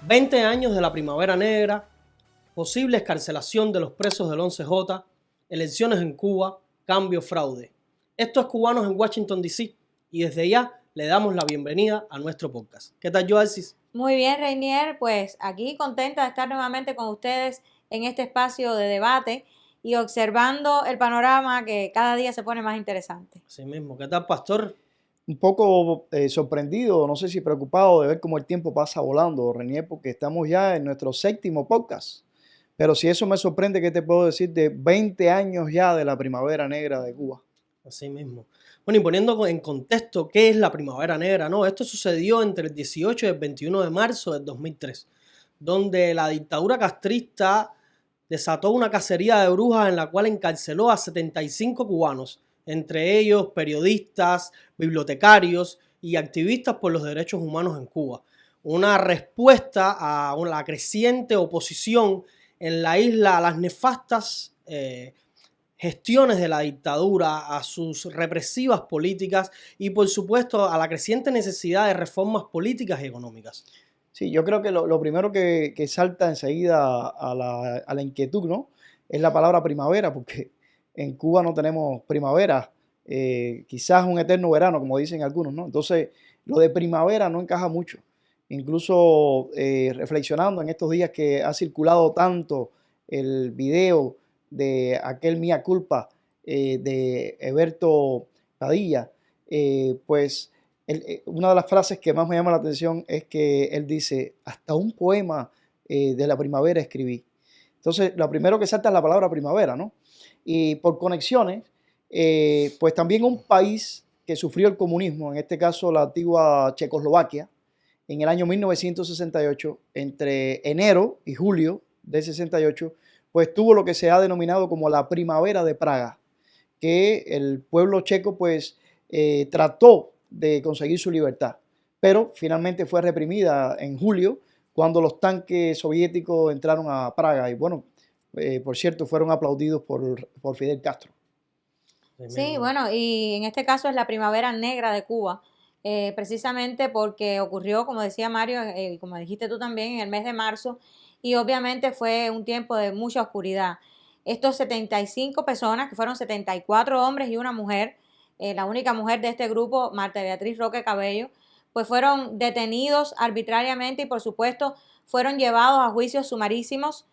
20 años de la Primavera Negra, posible excarcelación de los presos del 11J, elecciones en Cuba, cambio, fraude. Esto es Cubanos en Washington, D.C. y desde ya le damos la bienvenida a nuestro podcast. ¿Qué tal, Joalsis? Muy bien, Reinier, pues aquí contenta de estar nuevamente con ustedes en este espacio de debate y observando el panorama que cada día se pone más interesante. Así mismo. ¿Qué tal, Pastor? Un poco sorprendido, no sé si preocupado de ver cómo el tiempo pasa volando, Renier, porque estamos ya en nuestro 7º podcast. Pero si eso me sorprende, ¿qué te puedo decir de 20 años ya de la Primavera Negra de Cuba? Así mismo. Bueno, y poniendo en contexto qué es la Primavera Negra, ¿no? Esto sucedió entre el 18 y el 21 de marzo del 2003, donde la dictadura castrista desató una cacería de brujas en la cual encarceló a 75 cubanos, entre ellos periodistas, bibliotecarios y activistas por los derechos humanos en Cuba. Una respuesta a la creciente oposición en la isla a las nefastas gestiones de la dictadura, a sus represivas políticas y por supuesto a la creciente necesidad de reformas políticas y económicas. Sí, yo creo que lo primero que salta enseguida a la inquietud, ¿no? Es la palabra primavera, porque en Cuba no tenemos primavera, quizás un eterno verano, como dicen algunos, ¿no? Entonces, lo de primavera no encaja mucho. Incluso reflexionando en estos días que ha circulado tanto el video de aquel Mea Culpa de Eberto Padilla, pues una de las frases que más me llama la atención es que él dice, hasta un poema de la primavera escribí. Entonces, lo primero que salta es la palabra primavera, ¿no? Y por conexiones, pues también un país que sufrió el comunismo, en este caso la antigua Checoslovaquia, en el año 1968, entre enero y julio del 68, pues tuvo lo que se ha denominado como la Primavera de Praga, que el pueblo checo pues trató de conseguir su libertad, pero finalmente fue reprimida en julio cuando los tanques soviéticos entraron a Praga y bueno, por cierto, fueron aplaudidos por Fidel Castro. Sí, bueno, y en este caso es la Primavera Negra de Cuba, precisamente porque ocurrió, como decía Mario, y como dijiste tú también, en el mes de marzo, y obviamente fue un tiempo de mucha oscuridad. Estos 75 personas, que fueron 74 hombres y una mujer, la única mujer de este grupo, Marta Beatriz Roque Cabello, pues fueron detenidos arbitrariamente y por supuesto fueron llevados a juicios sumarísimos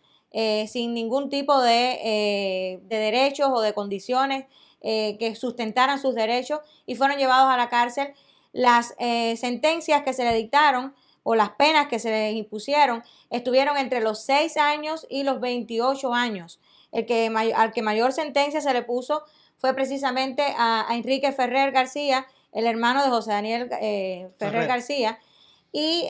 sin ningún tipo de derechos o de condiciones que sustentaran sus derechos y fueron llevados a la cárcel. Las sentencias que se le dictaron o las penas que se les impusieron estuvieron entre los 6 años y los 28 años. Al que mayor sentencia se le puso fue precisamente a Enrique Ferrer García, el hermano de José Daniel Ferrer García, y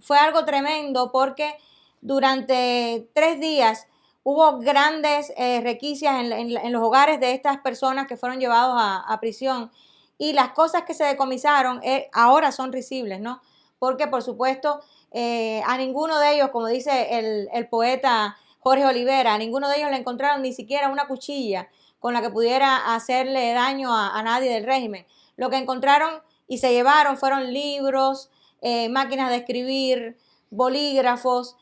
fue algo tremendo porque durante 3 días hubo grandes requisias en los hogares de estas personas que fueron llevados a prisión y las cosas que se decomisaron ahora son risibles, ¿no? Porque por supuesto a ninguno de ellos, como dice el poeta Jorge Olivera, a ninguno de ellos le encontraron ni siquiera una cuchilla con la que pudiera hacerle daño a nadie del régimen. Lo que encontraron y se llevaron fueron libros, máquinas de escribir, bolígrafos,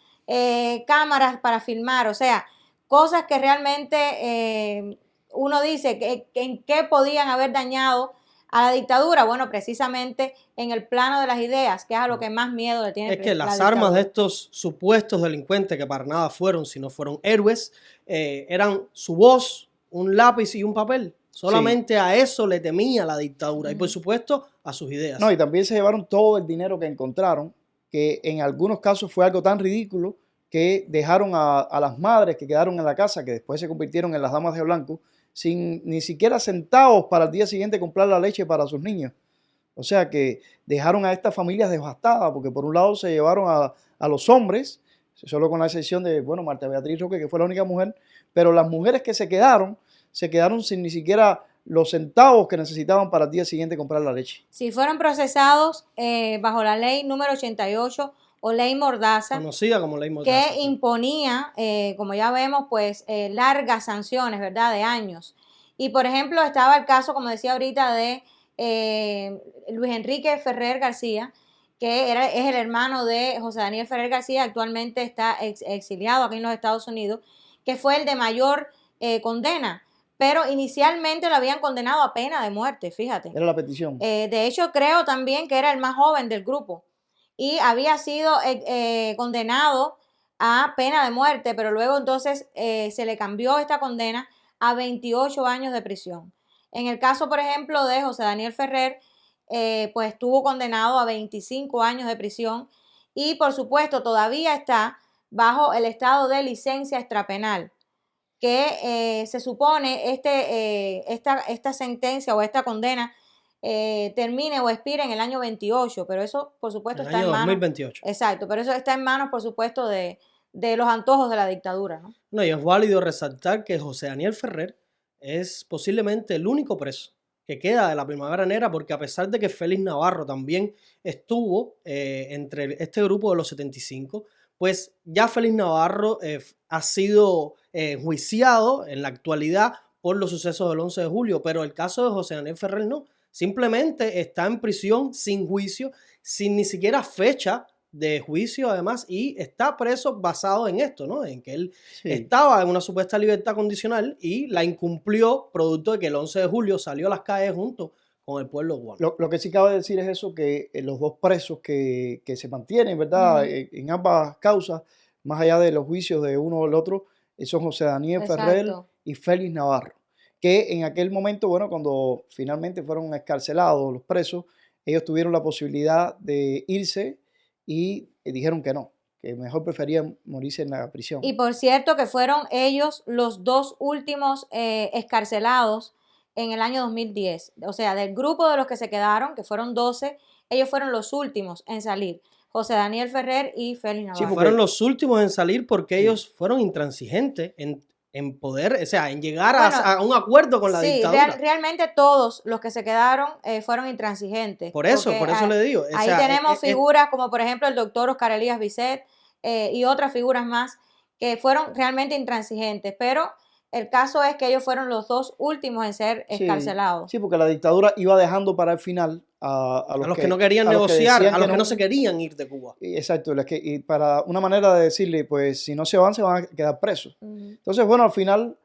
cámaras para filmar, o sea, cosas que realmente uno dice que en qué podían haber dañado a la dictadura. Bueno, precisamente en el plano de las ideas, que es a lo que más miedo le tiene es que la las dictadura. armas de estos supuestos delincuentes, que para nada fueron, sino fueron héroes, eran su voz, un lápiz y un papel. Solamente a eso le temía la dictadura y por supuesto a sus ideas. No, y también se llevaron todo el dinero que encontraron, que en algunos casos fue algo tan ridículo que dejaron a las madres que quedaron en la casa, que después se convirtieron en las damas de blanco, sin ni siquiera centavos para el día siguiente comprar la leche para sus niños. O sea que dejaron a estas familias devastadas, porque por un lado se llevaron a los hombres, solo con la excepción de, bueno, Marta Beatriz Roque, que fue la única mujer, pero las mujeres que se quedaron sin ni siquiera los centavos que necesitaban para el día siguiente comprar la leche. Sí, fueron procesados bajo la ley número 88 o ley Mordaza, conocida como ley Mordaza, que imponía, como ya vemos, pues largas sanciones, ¿verdad?, de años. Y por ejemplo estaba el caso, como decía ahorita, de Luis Enrique Ferrer García, que es el hermano de José Daniel Ferrer García, actualmente está exiliado aquí en los Estados Unidos, que fue el de mayor condena, pero inicialmente lo habían condenado a pena de muerte, fíjate. Era la petición. De hecho, creo también que era el más joven del grupo y había sido condenado a pena de muerte, pero luego entonces se le cambió esta condena a 28 años de prisión. En el caso, por ejemplo, de José Daniel Ferrer, pues estuvo condenado a 25 años de prisión y, por supuesto, todavía está bajo el estado de licencia extrapenal, que se supone esta sentencia o esta condena termine o expire en el año 28, pero eso, por supuesto, está en manos. 2028. Exacto, pero eso está en manos, por supuesto, de los antojos de la dictadura, ¿no? No, y es válido resaltar que José Daniel Ferrer es posiblemente el único preso que queda de la Primavera Negra, porque a pesar de que Félix Navarro también estuvo entre este grupo de los 75, pues ya Félix Navarro ha sido enjuiciado en la actualidad por los sucesos del 11 de julio, pero el caso de José Daniel Ferrer no. Simplemente está en prisión sin juicio, sin ni siquiera fecha de juicio además, y está preso basado en esto, ¿no? En que él estaba en una supuesta libertad condicional y la incumplió producto de que el 11 de julio salió a las calles junto con el pueblo cubano. Lo que sí cabe decir es eso, que los dos presos que se mantienen, ¿verdad? En ambas causas, más allá de los juicios de uno o el otro, son José Daniel Ferrer y Félix Navarro, que en aquel momento, bueno, cuando finalmente fueron escarcelados los presos, ellos tuvieron la posibilidad de irse y dijeron que no, que mejor preferían morirse en la prisión. Y por cierto que fueron ellos los dos últimos escarcelados en el año 2010. O sea, del grupo de los que se quedaron, que fueron 12, ellos fueron los últimos en salir. José Daniel Ferrer y Félix Navarro. Sí, fueron los últimos en salir porque ellos fueron intransigentes en poder, o sea, en llegar a un acuerdo con la dictadura. Realmente todos los que se quedaron fueron intransigentes. Por eso le digo. Ahí tenemos figuras como por ejemplo el doctor Oscar Elías Bisset y otras figuras más que fueron realmente intransigentes, pero el caso es que ellos fueron los dos últimos en ser escarcelados. Sí, porque la dictadura iba dejando para el final a los que no querían negociar, a los que no se querían ir de Cuba. Exacto, y para una manera de decirle, pues si no se van a quedar presos. Entonces, bueno, al final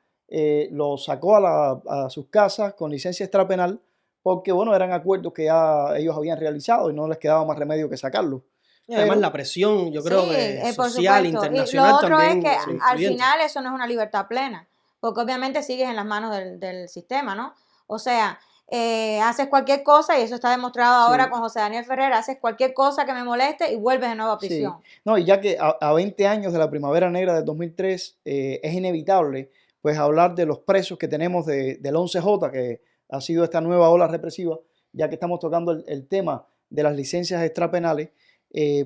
los sacó a sus casas con licencia extrapenal porque, bueno, eran acuerdos que ya ellos habían realizado y no les quedaba más remedio que sacarlos. Y además la presión, yo creo que social, internacional, y lo otro también. Es que al final eso no es una libertad plena, porque obviamente sigues en las manos del sistema, ¿no? O sea, haces cualquier cosa, y eso está demostrado ahora con José Daniel Ferrer, haces cualquier cosa que me moleste y vuelves de nuevo a prisión. Sí. No, y ya que a 20 años de la Primavera Negra del 2003 es inevitable pues hablar de los presos que tenemos del 11J, que ha sido esta nueva ola represiva, ya que estamos tocando el tema de las licencias extrapenales,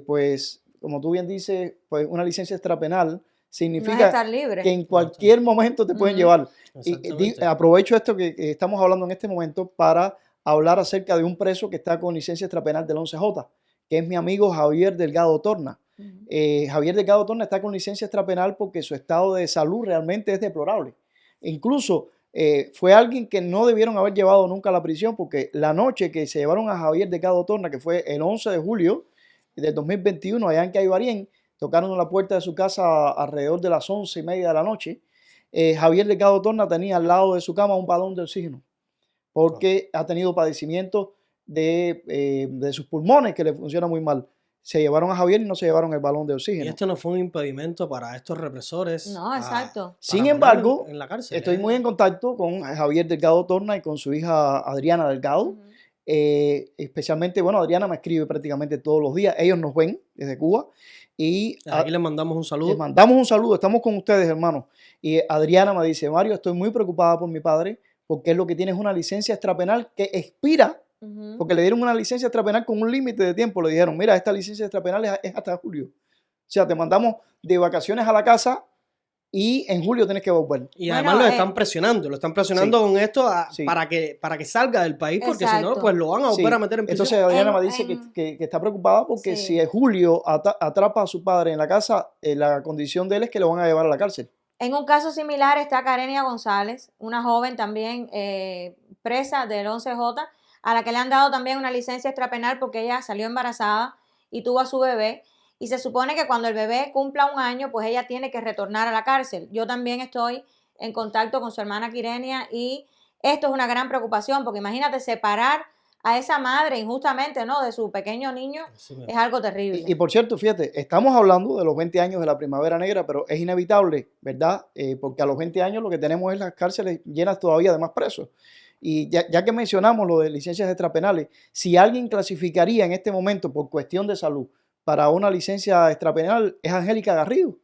pues como tú bien dices, pues una licencia extrapenal significa no es estar libre, que en cualquier momento te pueden llevar. Y aprovecho esto que estamos hablando en este momento para hablar acerca de un preso que está con licencia extrapenal del 11J, que es mi amigo Javier Delgado Torna. Javier Delgado Torna está con licencia extrapenal porque su estado de salud realmente es deplorable. Incluso fue alguien que no debieron haber llevado nunca a la prisión, porque la noche que se llevaron a Javier Delgado Torna, que fue el 11 de julio del 2021 allá en Caibarien, tocaron a la puerta de su casa alrededor de las 11:30 de la noche. Javier Delgado Torna tenía al lado de su cama un balón de oxígeno porque ha tenido padecimientos de sus pulmones que le funcionan muy mal. Se llevaron a Javier y no se llevaron el balón de oxígeno. Y esto no fue un impedimento para estos represores. No, exacto. Sin embargo, en la cárcel, estoy muy en contacto con Javier Delgado Torna y con su hija Adriana Delgado. Especialmente, bueno, Adriana me escribe prácticamente todos los días. Ellos nos ven desde Cuba. Y aquí les mandamos un saludo. Les mandamos un saludo, estamos con ustedes, hermanos. Y Adriana me dice: Mario, estoy muy preocupada por mi padre, porque es lo que tiene es una licencia extrapenal que expira, porque le dieron una licencia extrapenal con un límite de tiempo. Le dijeron: mira, esta licencia extrapenal es hasta julio. O sea, te mandamos de vacaciones a la casa y en julio tienes que volver. Y además lo están presionando con esto para que salga del país, porque si no, pues lo van a volver a meter en prisión. Entonces Adriana me dice que está preocupada porque si en julio atrapa a su padre en la casa, la condición de él es que lo van a llevar a la cárcel. En un caso similar está Karenia González, una joven también presa del 11J, a la que le han dado también una licencia extrapenal porque ella salió embarazada y tuvo a su bebé. Y se supone que cuando el bebé cumpla 1 año, pues ella tiene que retornar a la cárcel. Yo también estoy en contacto con su hermana Quirenia y esto es una gran preocupación, porque imagínate separar a esa madre injustamente, ¿no?, de su pequeño niño, es algo terrible. Y por cierto, fíjate, estamos hablando de los 20 años de la Primavera Negra, pero es inevitable, ¿verdad? Porque a los 20 años lo que tenemos es las cárceles llenas todavía de más presos. Y ya que mencionamos lo de licencias extrapenales, si alguien clasificaría en este momento por cuestión de salud para una licencia extrapenal, es Angélica Garrido,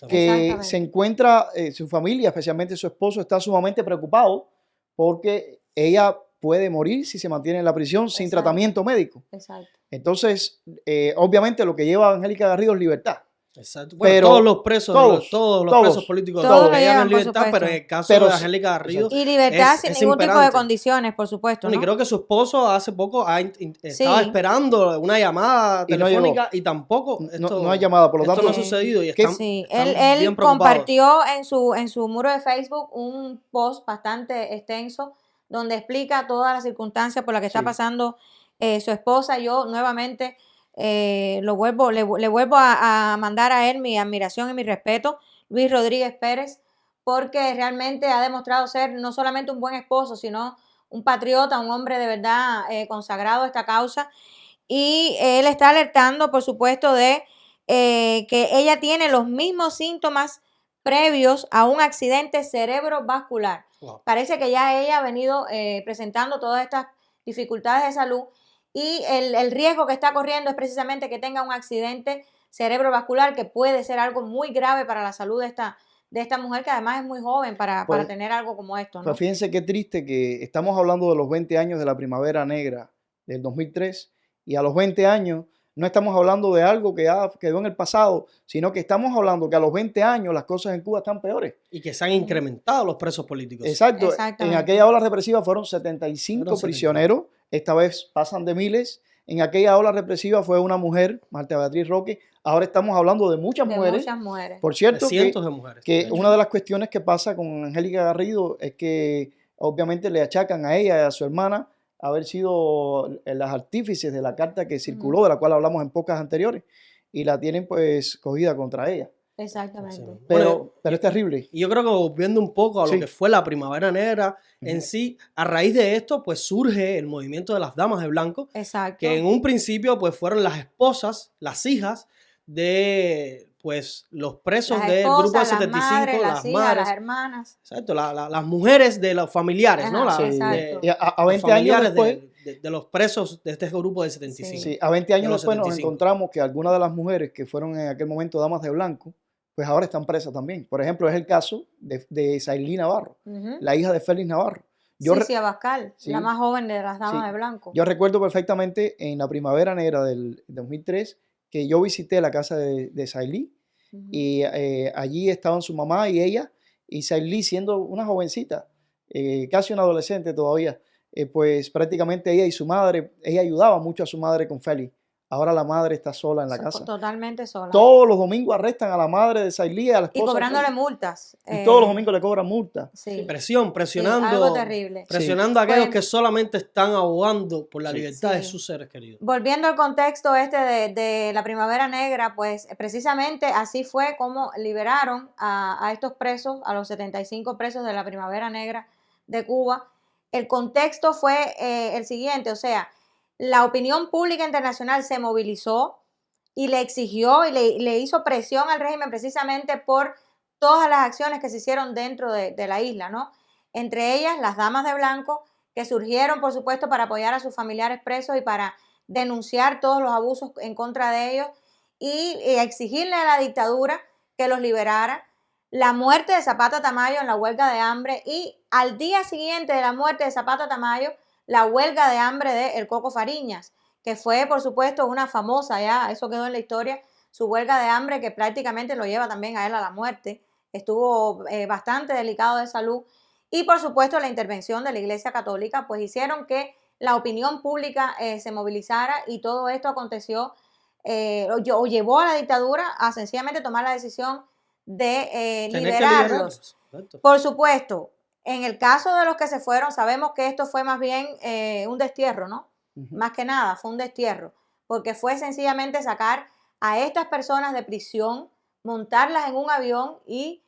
que se encuentra, su familia, especialmente su esposo, está sumamente preocupado porque ella puede morir si se mantiene en la prisión sin tratamiento médico. Entonces, obviamente lo que lleva a Angélica Garrido es libertad. Exacto. Bueno, pero todos los presos, todos los presos políticos todos lo llevan en libertad, pero en el caso de Angélica Garrido y libertad sin ningún tipo de condiciones, por supuesto, ¿no? Y creo que su esposo hace poco estaba esperando una llamada telefónica y tampoco no hay llamada, por lo tanto no ha sucedido. Y él compartió en su muro de Facebook un post bastante extenso donde explica todas las circunstancias por las que está pasando su esposa. Yo nuevamente le vuelvo a mandar a él mi admiración y mi respeto, Luis Rodríguez Pérez, porque realmente ha demostrado ser no solamente un buen esposo, sino un patriota, un hombre de verdad consagrado a esta causa. Y él está alertando, por supuesto, de que ella tiene los mismos síntomas previos a un accidente cerebrovascular. Wow. Parece que ya ella ha venido presentando todas estas dificultades de salud y el riesgo que está corriendo es precisamente que tenga un accidente cerebrovascular que puede ser algo muy grave para la salud de esta mujer, que además es muy joven para tener algo como esto, ¿no? Pues fíjense qué triste que estamos hablando de los 20 años de la Primavera Negra del 2003 y a los 20 años no estamos hablando de algo que quedó en el pasado, sino que estamos hablando que a los 20 años las cosas en Cuba están peores. Y que se han incrementado los presos políticos. Exacto. En aquella ola represiva fueron 75 prisioneros. Esta vez pasan de miles. En aquella ola represiva fue una mujer, Marta Beatriz Roque. Ahora estamos hablando de muchas mujeres. Por cierto, de cientos de mujeres. Que una de las cuestiones que pasa con Angélica Garrido es que obviamente le achacan a ella y a su hermana haber sido las artífices de la carta que circuló, de la cual hablamos en pocas anteriores, y la tienen pues cogida contra ella. Exactamente. Pero es terrible. Y yo creo que volviendo un poco a lo que fue la Primavera Negra en sí, a raíz de esto pues surge el movimiento de las Damas de Blanco. Exacto. Que en un principio pues fueron las esposas, las hijas de pues los presos del grupo de 75, las madres, las hermanas. Exacto, las mujeres de los familiares, ¿no? Y a 20 años después de los presos de este grupo de 75. Sí, a 20 años después nos encontramos que algunas de las mujeres que fueron en aquel momento damas de blanco, pues ahora están presas también. Por ejemplo, es el caso de Sailí Navarro, la hija de Félix Navarro. Cicia Abascal, la más joven de las damas de blanco. Yo recuerdo perfectamente en la Primavera Negra del 2003 que yo visité la casa de Sailí y allí estaban su mamá y ella, y Sailí siendo una jovencita, casi una adolescente todavía, pues prácticamente ella y su madre, ella ayudaba mucho a su madre con Félix. Ahora la madre está sola en la casa. Totalmente sola. Todos los domingos arrestan a la madre de Sailí, a la esposa. Y cobrándole multas. Y todos los domingos le cobran multas. Sí. Presionando. Sí, algo terrible. Presionando a aquellos que solamente están abogando por la libertad de sus seres queridos. Volviendo al contexto de la Primavera Negra, pues precisamente así fue como liberaron a estos presos, a los 75 presos de la Primavera Negra de Cuba. El contexto fue el siguiente, o sea, la opinión pública internacional se movilizó y le exigió y le hizo presión al régimen precisamente por todas las acciones que se hicieron dentro de la isla, ¿no? Entre ellas las damas de blanco, que surgieron, por supuesto, para apoyar a sus familiares presos y para denunciar todos los abusos en contra de ellos y exigirle a la dictadura que los liberara. La muerte de Zapata Tamayo en la huelga de hambre y al día siguiente de la muerte de Zapata Tamayo, la huelga de hambre de El Coco Fariñas, que fue, por supuesto, una famosa, ya eso quedó en la historia, su huelga de hambre que prácticamente lo lleva también a él a la muerte. Estuvo bastante delicado de salud y, por supuesto, la intervención de la Iglesia Católica, pues hicieron que la opinión pública se movilizara y todo esto aconteció o llevó a la dictadura a sencillamente tomar la decisión de liberarlos. Por supuesto, en el caso de los que se fueron, sabemos que esto fue más bien un destierro, ¿no? Más que nada, fue un destierro, porque fue sencillamente sacar a estas personas de prisión, montarlas en un avión y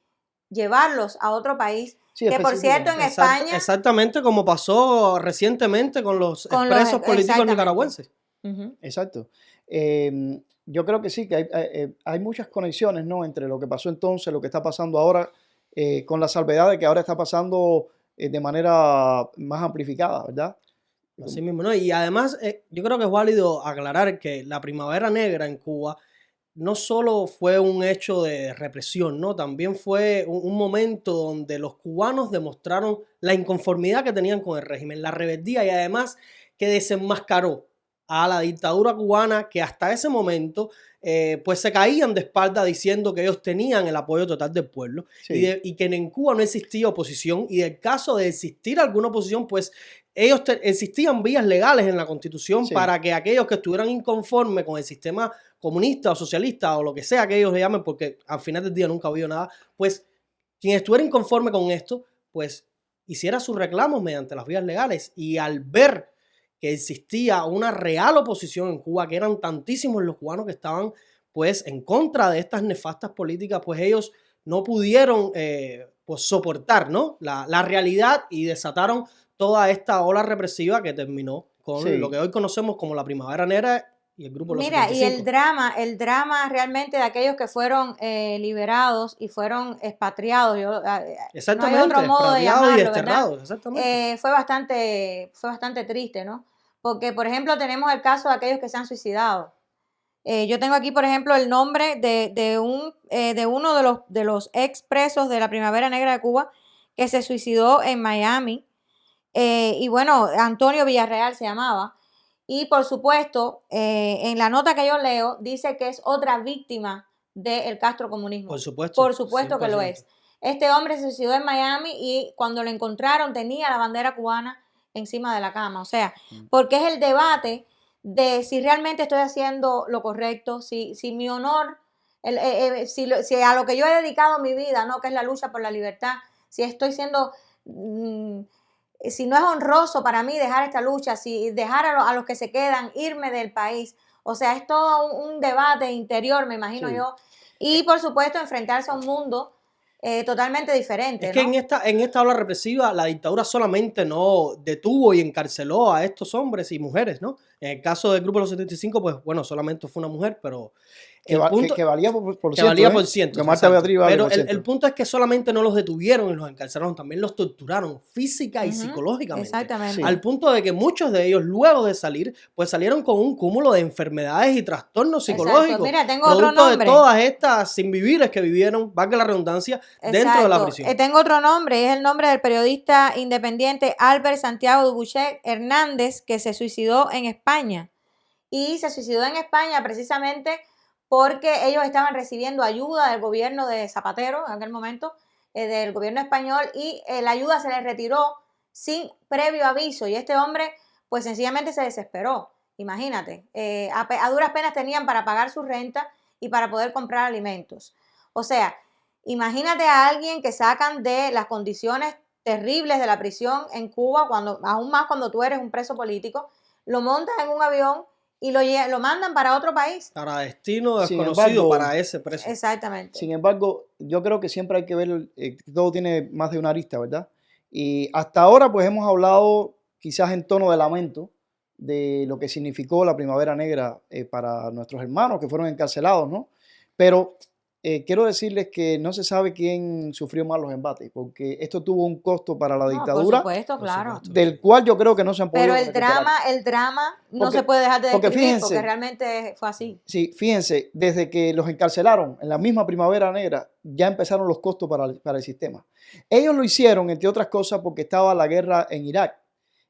llevarlos a otro país. Sí, que por cierto en España... Exactamente como pasó recientemente con los expresos políticos nicaragüenses. Exacto. Yo creo que sí, que hay muchas conexiones, ¿no?, entre lo que pasó entonces, lo que está pasando ahora, con la salvedad de que ahora está pasando de manera más amplificada, ¿verdad? Así mismo, ¿no? Y además, yo creo que es válido aclarar que la Primavera Negra en Cuba no solo fue un hecho de represión, ¿no? También fue un momento donde los cubanos demostraron la inconformidad que tenían con el régimen, la rebeldía, y además que desenmascaró a la dictadura cubana, que hasta ese momento pues se caían de espalda diciendo que ellos tenían el apoyo total del pueblo, sí, y que en Cuba no existía oposición, y del caso de existir alguna oposición, pues ellos existían vías legales en la Constitución, sí, para que aquellos que estuvieran inconformes con el sistema comunista o socialista o lo que sea que ellos le llamen, porque al final del día nunca ha habido nada, pues quien estuviera inconforme con esto, pues hiciera sus reclamos mediante las vías legales. Y al ver que existía una real oposición en Cuba, que eran tantísimos los cubanos que estaban pues en contra de estas nefastas políticas, pues ellos no pudieron pues soportar, ¿no?, la realidad, y desataron toda esta ola represiva que terminó con, sí, lo que hoy conocemos como la Primavera Negra y el grupo Los 75. Y el drama realmente de aquellos que fueron liberados y fueron expatriados, exactamente, no hay otro modo de llamarlo, y desterrados, exactamente. Fue bastante triste, ¿no? Porque, por ejemplo, tenemos el caso de aquellos que se han suicidado. Yo tengo aquí, por ejemplo, el nombre de uno de los expresos de la Primavera Negra de Cuba que se suicidó en Miami. Y bueno, Antonio Villarreal se llamaba. Y por supuesto, en la nota que yo leo, dice que es otra víctima del castrocomunismo. Por supuesto que lo es. Este hombre se suicidó en Miami y cuando lo encontraron tenía la bandera cubana encima de la cama. O sea, porque es el debate de si realmente estoy haciendo lo correcto, si mi honor, si a lo que yo he dedicado mi vida, ¿no?, que es la lucha por la libertad, si estoy siendo... si no es honroso para mí dejar esta lucha, si dejar a los que se quedan, irme del país. O sea, es todo un debate interior, me imagino, sí, yo. Y por supuesto, enfrentarse a un mundo totalmente diferente. Es que, ¿no?, en esta ola represiva, la dictadura solamente no detuvo y encarceló a estos hombres y mujeres, ¿no? En el caso del grupo de los 75, pues bueno, solamente fue una mujer, pero... Que valía por ciento. Que valía por ciento. Pero el punto es que solamente no los detuvieron y los encarcelaron, también los torturaron física y psicológicamente. Exactamente. Sí. Al punto de que muchos de ellos, luego de salir, pues salieron con un cúmulo de enfermedades y trastornos psicológicos. Exacto. Mira, tengo otro nombre. De todas estas sinvivires que vivieron, valga la redundancia, dentro de la prisión. Tengo otro nombre, y es el nombre del periodista independiente Albert Santiago Dubuché Hernández, que se suicidó en España. Y se suicidó en España precisamente porque ellos estaban recibiendo ayuda del gobierno de Zapatero en aquel momento, del gobierno español, y la ayuda se les retiró sin previo aviso, y este hombre pues sencillamente se desesperó. Imagínate, a duras penas tenían para pagar su renta y para poder comprar alimentos. O sea, imagínate a alguien que sacan de las condiciones terribles de la prisión en Cuba, aún más cuando tú eres un preso político, lo montas en un avión y lo mandan para otro país. Para destino desconocido, para ese preso. Exactamente. Sin embargo, yo creo que siempre hay que ver, todo tiene más de una arista, ¿verdad? Y hasta ahora pues hemos hablado quizás en tono de lamento de lo que significó la Primavera Negra para nuestros hermanos que fueron encarcelados, ¿no? Pero quiero decirles que no se sabe quién sufrió más los embates, porque esto tuvo un costo para la dictadura, por supuesto, claro, del cual yo creo que no se han podido recuperar. Pero el drama no se puede dejar de describir, porque realmente fue así. Sí, fíjense, desde que los encarcelaron en la misma Primavera Negra, ya empezaron los costos para el sistema. Ellos lo hicieron, entre otras cosas, porque estaba la guerra en Irak.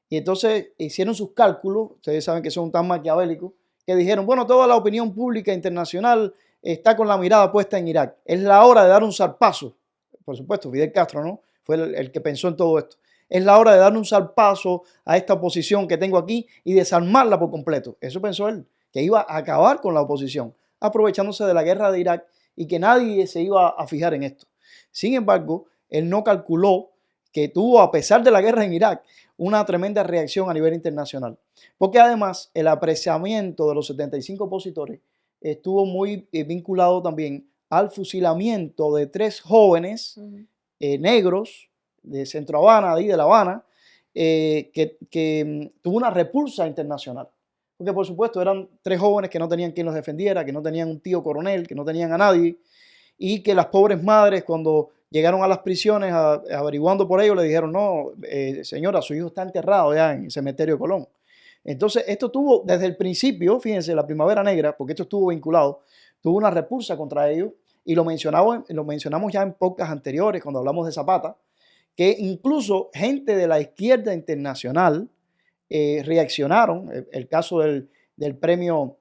Y entonces hicieron sus cálculos, ustedes saben que son tan maquiavélicos, que dijeron, bueno, toda la opinión pública internacional está con la mirada puesta en Irak. Es la hora de dar un zarpazo. Por supuesto, Fidel Castro, ¿no?, fue el que pensó en todo esto. Es la hora de dar un zarpazo a esta oposición que tengo aquí y desarmarla por completo. Eso pensó él, que iba a acabar con la oposición, aprovechándose de la guerra de Irak y que nadie se iba a fijar en esto. Sin embargo, él no calculó que tuvo, a pesar de la guerra en Irak, una tremenda reacción a nivel internacional. Porque además el apreciamiento de los 75 opositores estuvo muy vinculado también al fusilamiento de 3 jóvenes negros de Centro Habana, de La Habana, que tuvo una repulsa internacional. Porque por supuesto eran 3 jóvenes que no tenían quien los defendiera, que no tenían un tío coronel, que no tenían a nadie, y que las pobres madres cuando llegaron a las prisiones averiguando por ellos le dijeron, no, señora, su hijo está enterrado ya en el cementerio de Colón. Entonces esto tuvo desde el principio, fíjense, la Primavera Negra, porque esto estuvo vinculado, tuvo una repulsa contra ellos, y lo mencionamos ya en podcasts anteriores cuando hablamos de Zapata, que incluso gente de la izquierda internacional reaccionaron. El caso del premio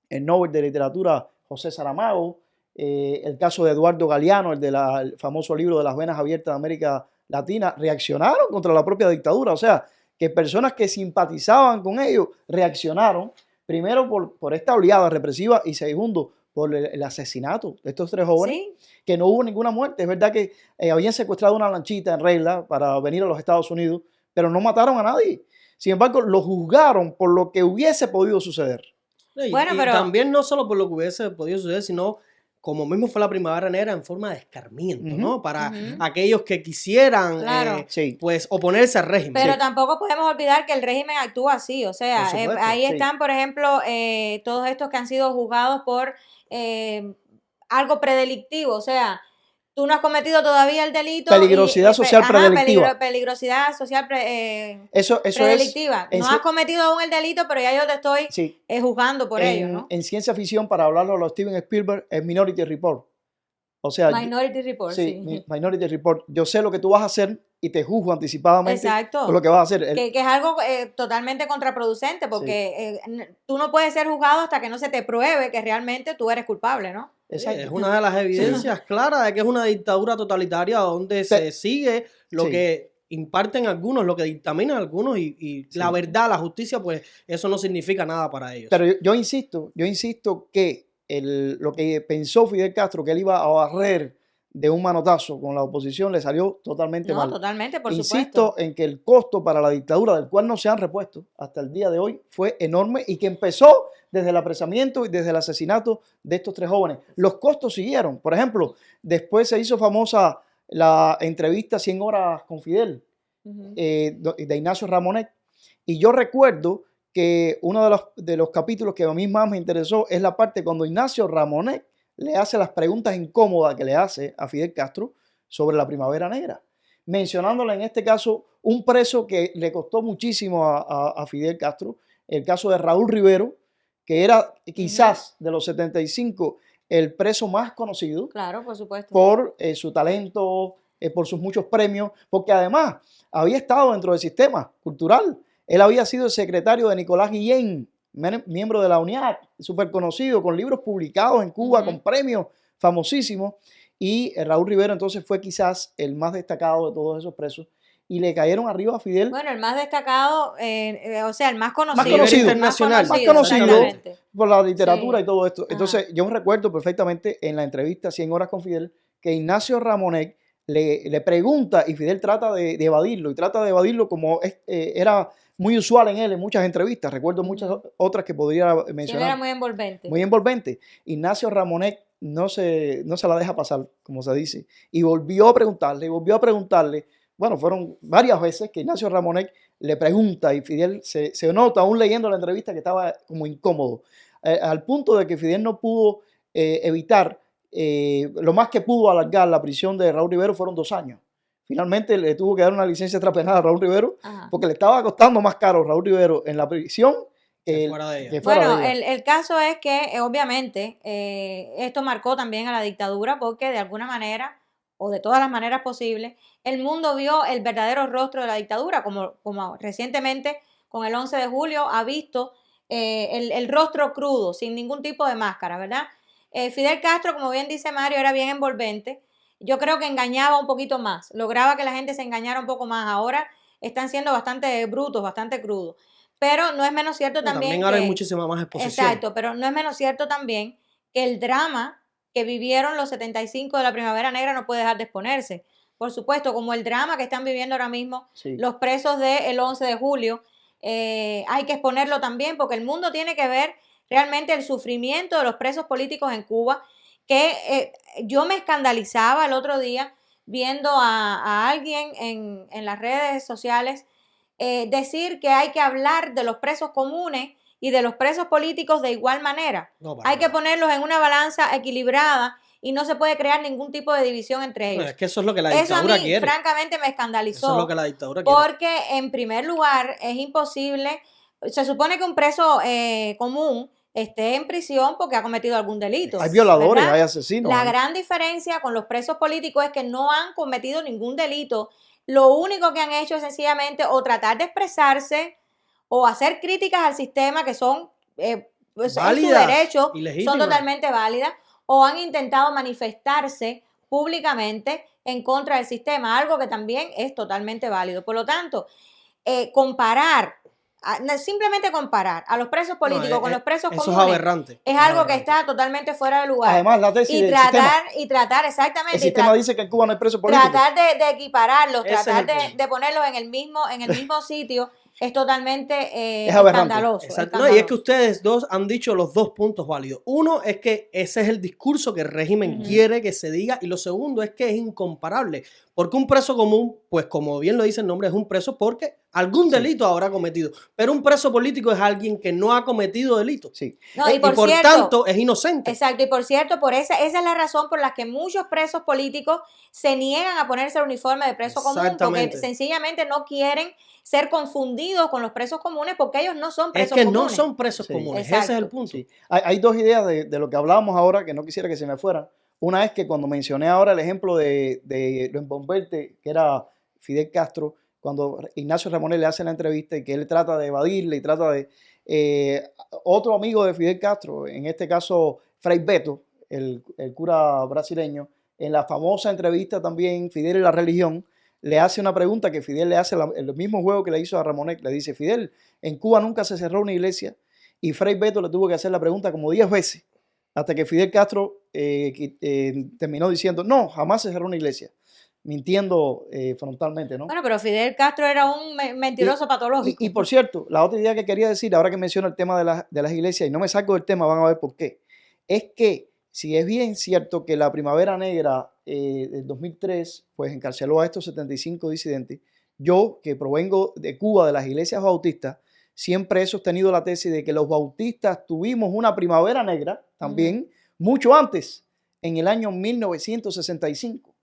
Nobel de Literatura José Saramago, el caso de Eduardo Galeano, el del famoso libro de las venas abiertas de América Latina, reaccionaron contra la propia dictadura. O sea, que personas que simpatizaban con ellos reaccionaron, primero por esta oleada represiva y segundo, por el asesinato de estos 3 jóvenes, ¿sí? Que no hubo ninguna muerte. Es verdad que habían secuestrado una lanchita en regla para venir a los Estados Unidos, pero no mataron a nadie. Sin embargo, lo juzgaron por lo que hubiese podido suceder. Bueno, pero también no solo por lo que hubiese podido suceder, sino como mismo fue la Primavera Negra en forma de escarmiento, ¿no? Para aquellos que quisieran pues oponerse al régimen. Pero tampoco podemos olvidar que el régimen actúa así, o sea, ahí están, por ejemplo, todos estos que han sido juzgados por algo predelictivo, o sea, tú no has cometido todavía el delito. Peligrosidad social predelictiva. Peligrosidad social eso predelictiva. No has cometido aún el delito, pero ya yo te estoy juzgando por ello, ¿no? En ciencia ficción, para hablarlo a los Steven Spielberg, es Minority Report. O sea, Minority Report, sí. Minority Report. Yo sé lo que tú vas a hacer y te juzgo anticipadamente por lo que vas a hacer. Que es algo totalmente contraproducente, porque tú no puedes ser juzgado hasta que no se te pruebe que realmente tú eres culpable, ¿no? Exacto. Es una de las evidencias claras de que es una dictadura totalitaria donde se sigue lo que imparten algunos, lo que dictaminan algunos y la verdad, la justicia, pues eso no significa nada para ellos. Pero yo insisto que lo que pensó Fidel Castro, que él iba a barrer de un manotazo con la oposición, le salió totalmente mal. No, totalmente, por supuesto. Insisto en que el costo para la dictadura, del cual no se han repuesto hasta el día de hoy, fue enorme y que empezó desde el apresamiento y desde el asesinato de estos 3 jóvenes. Los costos siguieron. Por ejemplo, después se hizo famosa la entrevista 100 horas con Fidel, de Ignacio Ramonet, y yo recuerdo que uno de los capítulos que a mí más me interesó es la parte cuando Ignacio Ramonet le hace las preguntas incómodas que le hace a Fidel Castro sobre la Primavera Negra, mencionándole en este caso un preso que le costó muchísimo a Fidel Castro, el caso de Raúl Rivero, que era quizás de los 75 el preso más conocido. Claro, por supuesto. Por su talento, por sus muchos premios, porque además había estado dentro del sistema cultural. Él había sido el secretario de Nicolás Guillén, miembro de la UNIAC, súper conocido, con libros publicados en Cuba, con premios famosísimos. Y Raúl Rivero entonces fue quizás el más destacado de todos esos presos. Y le cayeron arriba a Fidel. Bueno, el más destacado, o sea, el más conocido. Más conocido, internacional. Más conocido por la literatura y todo esto. Entonces, yo recuerdo perfectamente en la entrevista 100 horas con Fidel que Ignacio Ramonet le pregunta y Fidel trata de evadirlo. Y trata de evadirlo como era muy usual en él en muchas entrevistas. Recuerdo muchas otras que podría mencionar. Él era muy envolvente. Muy envolvente. Ignacio Ramonet no se la deja pasar, como se dice. Y volvió a preguntarle. Bueno, fueron varias veces que Ignacio Ramonet le pregunta y Fidel se nota, aún leyendo la entrevista, que estaba como incómodo. Al punto de que Fidel no pudo evitar, lo más que pudo alargar la prisión de Raúl Rivero fueron 2 años. Finalmente le tuvo que dar una licencia extrapenal a Raúl Rivero, porque le estaba costando más caro Raúl Rivero en la prisión que fuera de ella. Bueno, el caso es que obviamente esto marcó también a la dictadura porque de alguna manera o de todas las maneras posibles, el mundo vio el verdadero rostro de la dictadura, como recientemente con el 11 de julio ha visto el rostro crudo, sin ningún tipo de máscara, ¿verdad? Fidel Castro, como bien dice Mario, era bien envolvente. Yo creo que engañaba un poquito más, lograba que la gente se engañara un poco más. Ahora están siendo bastante brutos, bastante crudos. Pero no es menos cierto también ahora hay muchísima más exposición. Exacto, pero no es menos cierto también que el drama que vivieron los 75 de la Primavera Negra no puede dejar de exponerse. por supuesto, como el drama que están viviendo ahora mismo Sí. los presos del 11 de julio, hay que exponerlo también porque el mundo tiene que ver realmente el sufrimiento de los presos políticos en Cuba, que yo me escandalizaba el otro día viendo a alguien en las redes sociales decir que hay que hablar de los presos comunes y de los presos políticos de igual manera. No, hay que ponerlos en una balanza equilibrada y no se puede crear ningún tipo de división entre ellos. No, es que eso es lo que la Eso a dictadura mí, quiere. francamente, me escandalizó. Eso es lo que la dictadura quiere. Porque, en primer lugar, es imposible. Se supone que un preso común esté en prisión porque ha cometido algún delito. Hay violadores, ¿verdad? hay asesinos. La gran diferencia con los presos políticos es que no han cometido ningún delito. Lo único que han hecho es sencillamente o tratar de expresarse o hacer críticas al sistema que son pues, es su derecho, son totalmente válidas, o han intentado manifestarse públicamente en contra del sistema, algo que también es totalmente válido. Por lo tanto, simplemente comparar a los presos políticos con los presos comunes, es aberrante. Es algo que está totalmente fuera de lugar. Además, la tesis y del tratar, exactamente. El sistema dice que en Cuba no hay presos políticos. Tratar de equipararlos, Ese tratar de ponerlos en el mismo sitio es totalmente es escandaloso. No, y es que ustedes dos han dicho los dos puntos válidos. Uno es que ese es el discurso que el régimen quiere que se diga, y lo segundo es que es incomparable. Porque un preso común, pues como bien lo dice el nombre, es un preso porque algún delito habrá cometido. Pero un preso político es alguien que no ha cometido delito. Sí. No, y por cierto, tanto es inocente. Exacto, y por cierto, esa es la razón por la que muchos presos políticos se niegan a ponerse el uniforme de preso común, porque sencillamente no quieren ser confundidos con los presos comunes porque ellos no son presos comunes. Es que no son presos comunes, exacto. Ese es el punto. Sí. Hay dos ideas de lo que hablábamos ahora que no quisiera que se me fueran. Una es que cuando mencioné ahora el ejemplo de lo envolvente que era Fidel Castro, cuando Ignacio Ramonet le hace la entrevista y que él trata de evadirle y trata de... otro amigo de Fidel Castro, en este caso Fray Beto, el cura brasileño, en la famosa entrevista también Fidel y la religión, le hace una pregunta que Fidel le hace el mismo juego que le hizo a Ramonet. Le dice: Fidel, en Cuba nunca se cerró una iglesia, y Fray Beto le tuvo que hacer la pregunta como 10 veces hasta que Fidel Castro terminó diciendo: no, jamás se cerró una iglesia, mintiendo frontalmente, ¿no? Bueno, pero Fidel Castro era un mentiroso patológico. Y por cierto, la otra idea que quería decir, ahora que menciono el tema de las iglesias, y no me saco del tema, van a ver por qué, es que si es bien cierto que la Primavera Negra del 2003 pues encarceló a estos 75 disidentes, yo, que provengo de Cuba, de las iglesias bautistas, siempre he sostenido la tesis de que los bautistas tuvimos una Primavera Negra también mucho antes, en el año 1965,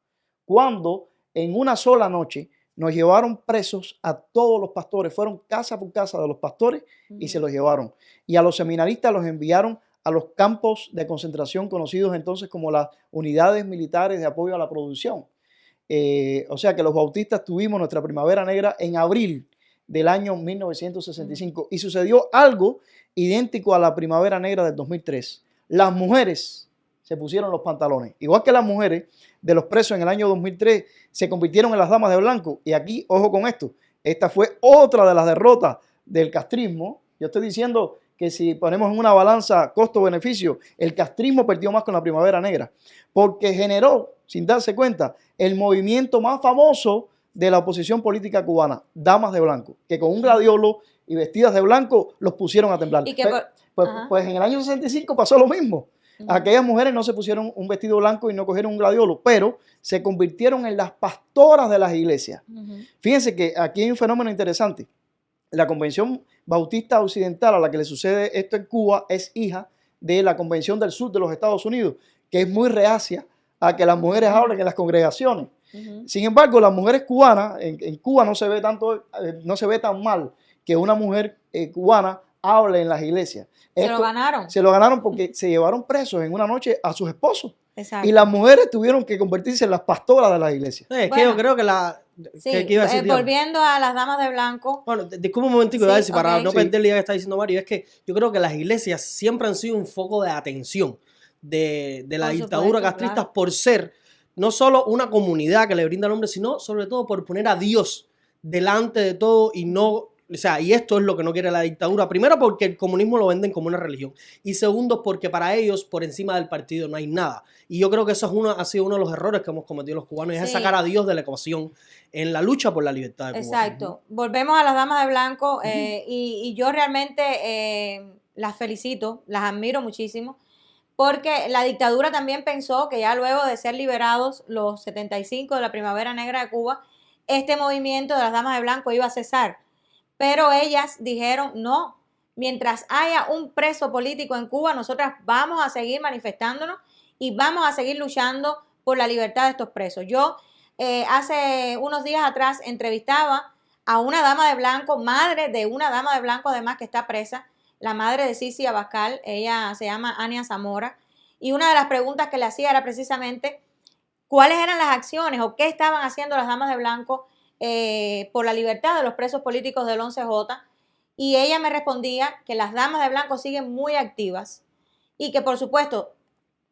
cuando en una sola noche nos llevaron presos a todos los pastores, fueron casa por casa de los pastores y se los llevaron. Y a los seminaristas los enviaron a los campos de concentración conocidos entonces como las unidades militares de apoyo a la producción. O sea que los bautistas tuvimos nuestra Primavera Negra en abril del año 1965 y sucedió algo idéntico a la Primavera Negra del 2003. Las mujeres se pusieron los pantalones, igual que las mujeres de los presos en el año 2003 se convirtieron en las damas de blanco. Y aquí, ojo con esto, esta fue otra de las derrotas del castrismo. Yo estoy diciendo que si ponemos en una balanza costo-beneficio, el castrismo perdió más con la Primavera Negra, porque generó, sin darse cuenta, el movimiento más famoso de la oposición política cubana, damas de blanco, que con un gladiolo y vestidas de blanco los pusieron a temblar. Pues en el año 65 pasó lo mismo. Aquellas mujeres no se pusieron un vestido blanco y no cogieron un gladiolo, pero se convirtieron en las pastoras de las iglesias. Fíjense que aquí hay un fenómeno interesante. La Convención Bautista Occidental a la que le sucede esto en Cuba es hija de la Convención del Sur de los Estados Unidos, que es muy reacia a que las mujeres hablen en las congregaciones. Sin embargo, las mujeres cubanas, en Cuba no se ve tan mal que una mujer cubana hable en las iglesias. Lo ganaron. Se lo ganaron porque se llevaron presos en una noche a sus esposos. Exacto. Y las mujeres tuvieron que convertirse en las pastoras de las iglesias. Es que yo creo que ¿qué iba a decir, volviendo a las damas de blanco. Bueno, disculpa un momentico, iba a decir, para no perder la idea que está diciendo Mario, es que yo creo que las iglesias siempre han sido un foco de atención de la dictadura castrista, por ser no solo una comunidad que le brinda nombre, sino sobre todo por poner a Dios delante de todo y no O sea, y esto es lo que no quiere la dictadura. Primero, porque el comunismo lo venden como una religión. Y segundo, porque para ellos, por encima del partido, no hay nada. Y yo creo que eso ha sido uno de los errores que hemos cometido los cubanos, y es sacar a Dios de la ecuación en la lucha por la libertad de Cuba. Exacto. Volvemos a las damas de blanco y yo realmente las felicito, las admiro muchísimo, porque la dictadura también pensó que ya luego de ser liberados los 75 de la Primavera Negra de Cuba, este movimiento de las damas de blanco iba a cesar. Pero ellas dijeron, no, mientras haya un preso político en Cuba, nosotras vamos a seguir manifestándonos y vamos a seguir luchando por la libertad de estos presos. Yo hace unos días atrás entrevistaba a una dama de blanco, madre de una dama de blanco además que está presa, la madre de Cici Abascal, ella se llama Ania Zamora, y una de las preguntas que le hacía era precisamente cuáles eran las acciones o qué estaban haciendo las damas de blanco por la libertad de los presos políticos del 11J, y ella me respondía que las damas de blanco siguen muy activas y que por supuesto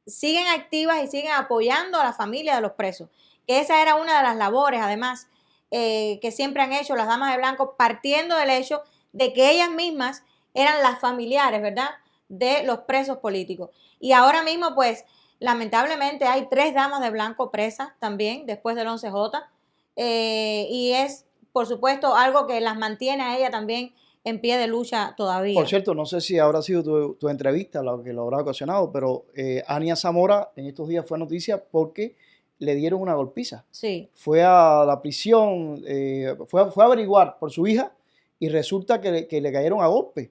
siguen activas y siguen apoyando a la familia de los presos, que esa era una de las labores además que siempre han hecho las damas de blanco, partiendo del hecho de que ellas mismas eran las familiares, ¿verdad?, de los presos políticos. Y ahora mismo pues lamentablemente hay 3 damas de blanco presas también después del 11J. Y es, por supuesto, algo que las mantiene a ella también en pie de lucha todavía. Por cierto, no sé si habrá sido tu entrevista lo que lo habrá ocasionado, pero Ania Zamora en estos días fue noticia porque le dieron una golpiza. Sí. Fue a la prisión, fue a averiguar por su hija y resulta que le cayeron a golpe.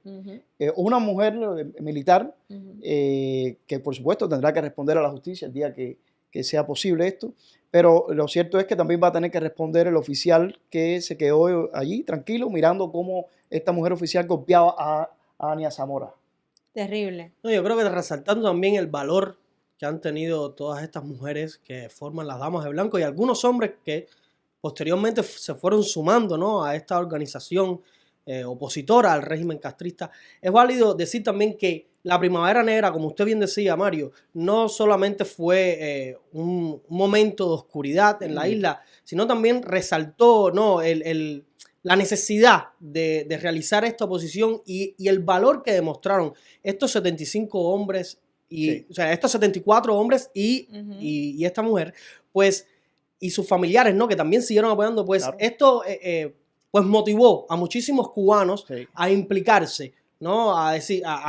Una mujer militar que por supuesto tendrá que responder a la justicia el día que sea posible esto, pero lo cierto es que también va a tener que responder el oficial que se quedó allí tranquilo mirando cómo esta mujer oficial golpeaba a Ania Zamora. Terrible. No, yo creo que resaltando también el valor que han tenido todas estas mujeres que forman las damas de blanco y algunos hombres que posteriormente se fueron sumando, ¿no?, a esta organización opositora al régimen castrista. Es válido decir también que la Primavera Negra, como usted bien decía, Mario, no solamente fue un momento de oscuridad en la isla, sino también resaltó, ¿no?, la necesidad de realizar esta oposición y el valor que demostraron estos 75 hombres, o sea, estos 74 hombres y esta mujer, pues, y sus familiares, ¿no?, que también siguieron apoyando, pues, claro. Esto pues motivó a muchísimos cubanos a implicarse, ¿no? A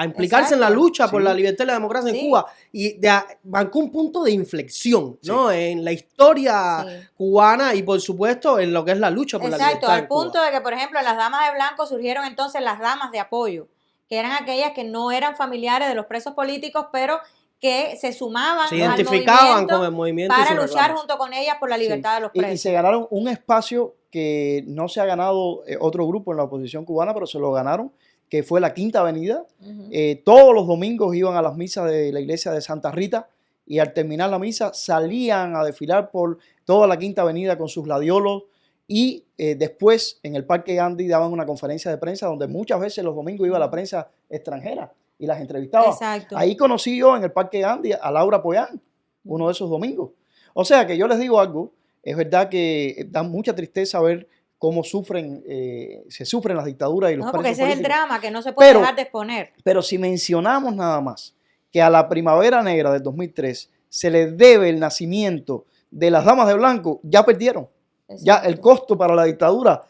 implicarse en la lucha por la libertad y la democracia en Cuba, y marcó un punto de inflexión, ¿no?, en la historia cubana y por supuesto en lo que es la lucha por la libertad. Exacto, al punto de que, por ejemplo, en las damas de blanco surgieron entonces las damas de apoyo, que eran aquellas que no eran familiares de los presos políticos, pero que se sumaban, se identificaban con el movimiento para luchar junto con ellas por la libertad de los presos. Y se ganaron un espacio que no se ha ganado otro grupo en la oposición cubana, pero se lo ganaron, que fue la Quinta Avenida. Todos los domingos iban a las misas de la iglesia de Santa Rita y al terminar la misa salían a desfilar por toda la Quinta Avenida con sus gladiolos y después en el Parque Gandhi daban una conferencia de prensa donde muchas veces los domingos iba la prensa extranjera y las entrevistaba. Exacto. Ahí conocí yo en el Parque Gandhi a Laura Pollán, uno de esos domingos. O sea que yo les digo algo, es verdad que da mucha tristeza ver cómo se sufren las dictaduras y los presos porque ese políticos. Es el drama que no se puede dejar de exponer. Pero si mencionamos nada más que a la Primavera Negra del 2003 se le debe el nacimiento de las damas de blanco, ya perdieron. Exacto. Ya el costo para la dictadura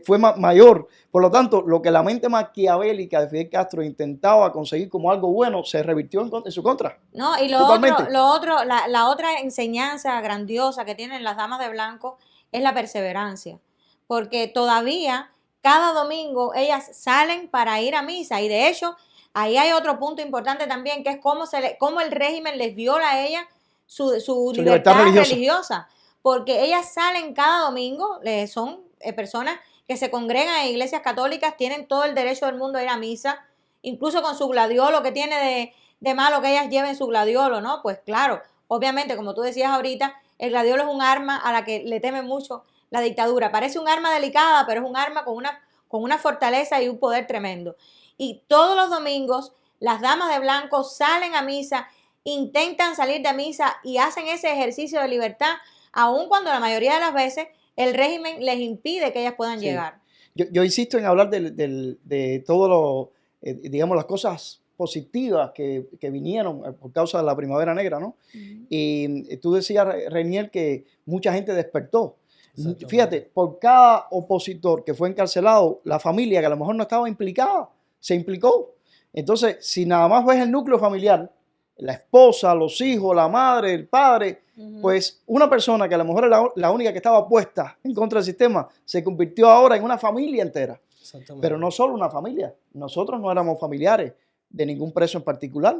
fue mayor. Por lo tanto, lo que la mente maquiavélica de Fidel Castro intentaba conseguir como algo bueno se revirtió en su contra. No, y la otra enseñanza grandiosa que tienen las damas de blanco es la perseverancia. Porque todavía cada domingo ellas salen para ir a misa y de hecho ahí hay otro punto importante también que es cómo el régimen les viola a ellas su libertad religiosa. Porque ellas salen cada domingo, son personas que se congregan en iglesias católicas, tienen todo el derecho del mundo a ir a misa, incluso con su gladiolo, que tiene de malo que ellas lleven su gladiolo, ¿no? Pues claro, obviamente, como tú decías ahorita, el gladiolo es un arma a la que le teme mucho la dictadura. Parece un arma delicada, pero es un arma con una fortaleza y un poder tremendo. Y todos los domingos las damas de blanco salen a misa, intentan salir de misa y hacen ese ejercicio de libertad, aun cuando la mayoría de las veces el régimen les impide que ellas puedan llegar. yo insisto en hablar de todo lo, digamos, las cosas positivas que vinieron por causa de la Primavera Negra, ¿no? Y tú decías, Reinier, que mucha gente despertó. Fíjate, por cada opositor que fue encarcelado, la familia que a lo mejor no estaba implicada, se implicó. Entonces, si nada más ves el núcleo familiar, la esposa, los hijos, la madre, el padre, pues una persona que a lo mejor era la única que estaba puesta en contra del sistema, se convirtió ahora en una familia entera. Pero no solo una familia, nosotros no éramos familiares de ningún preso en particular.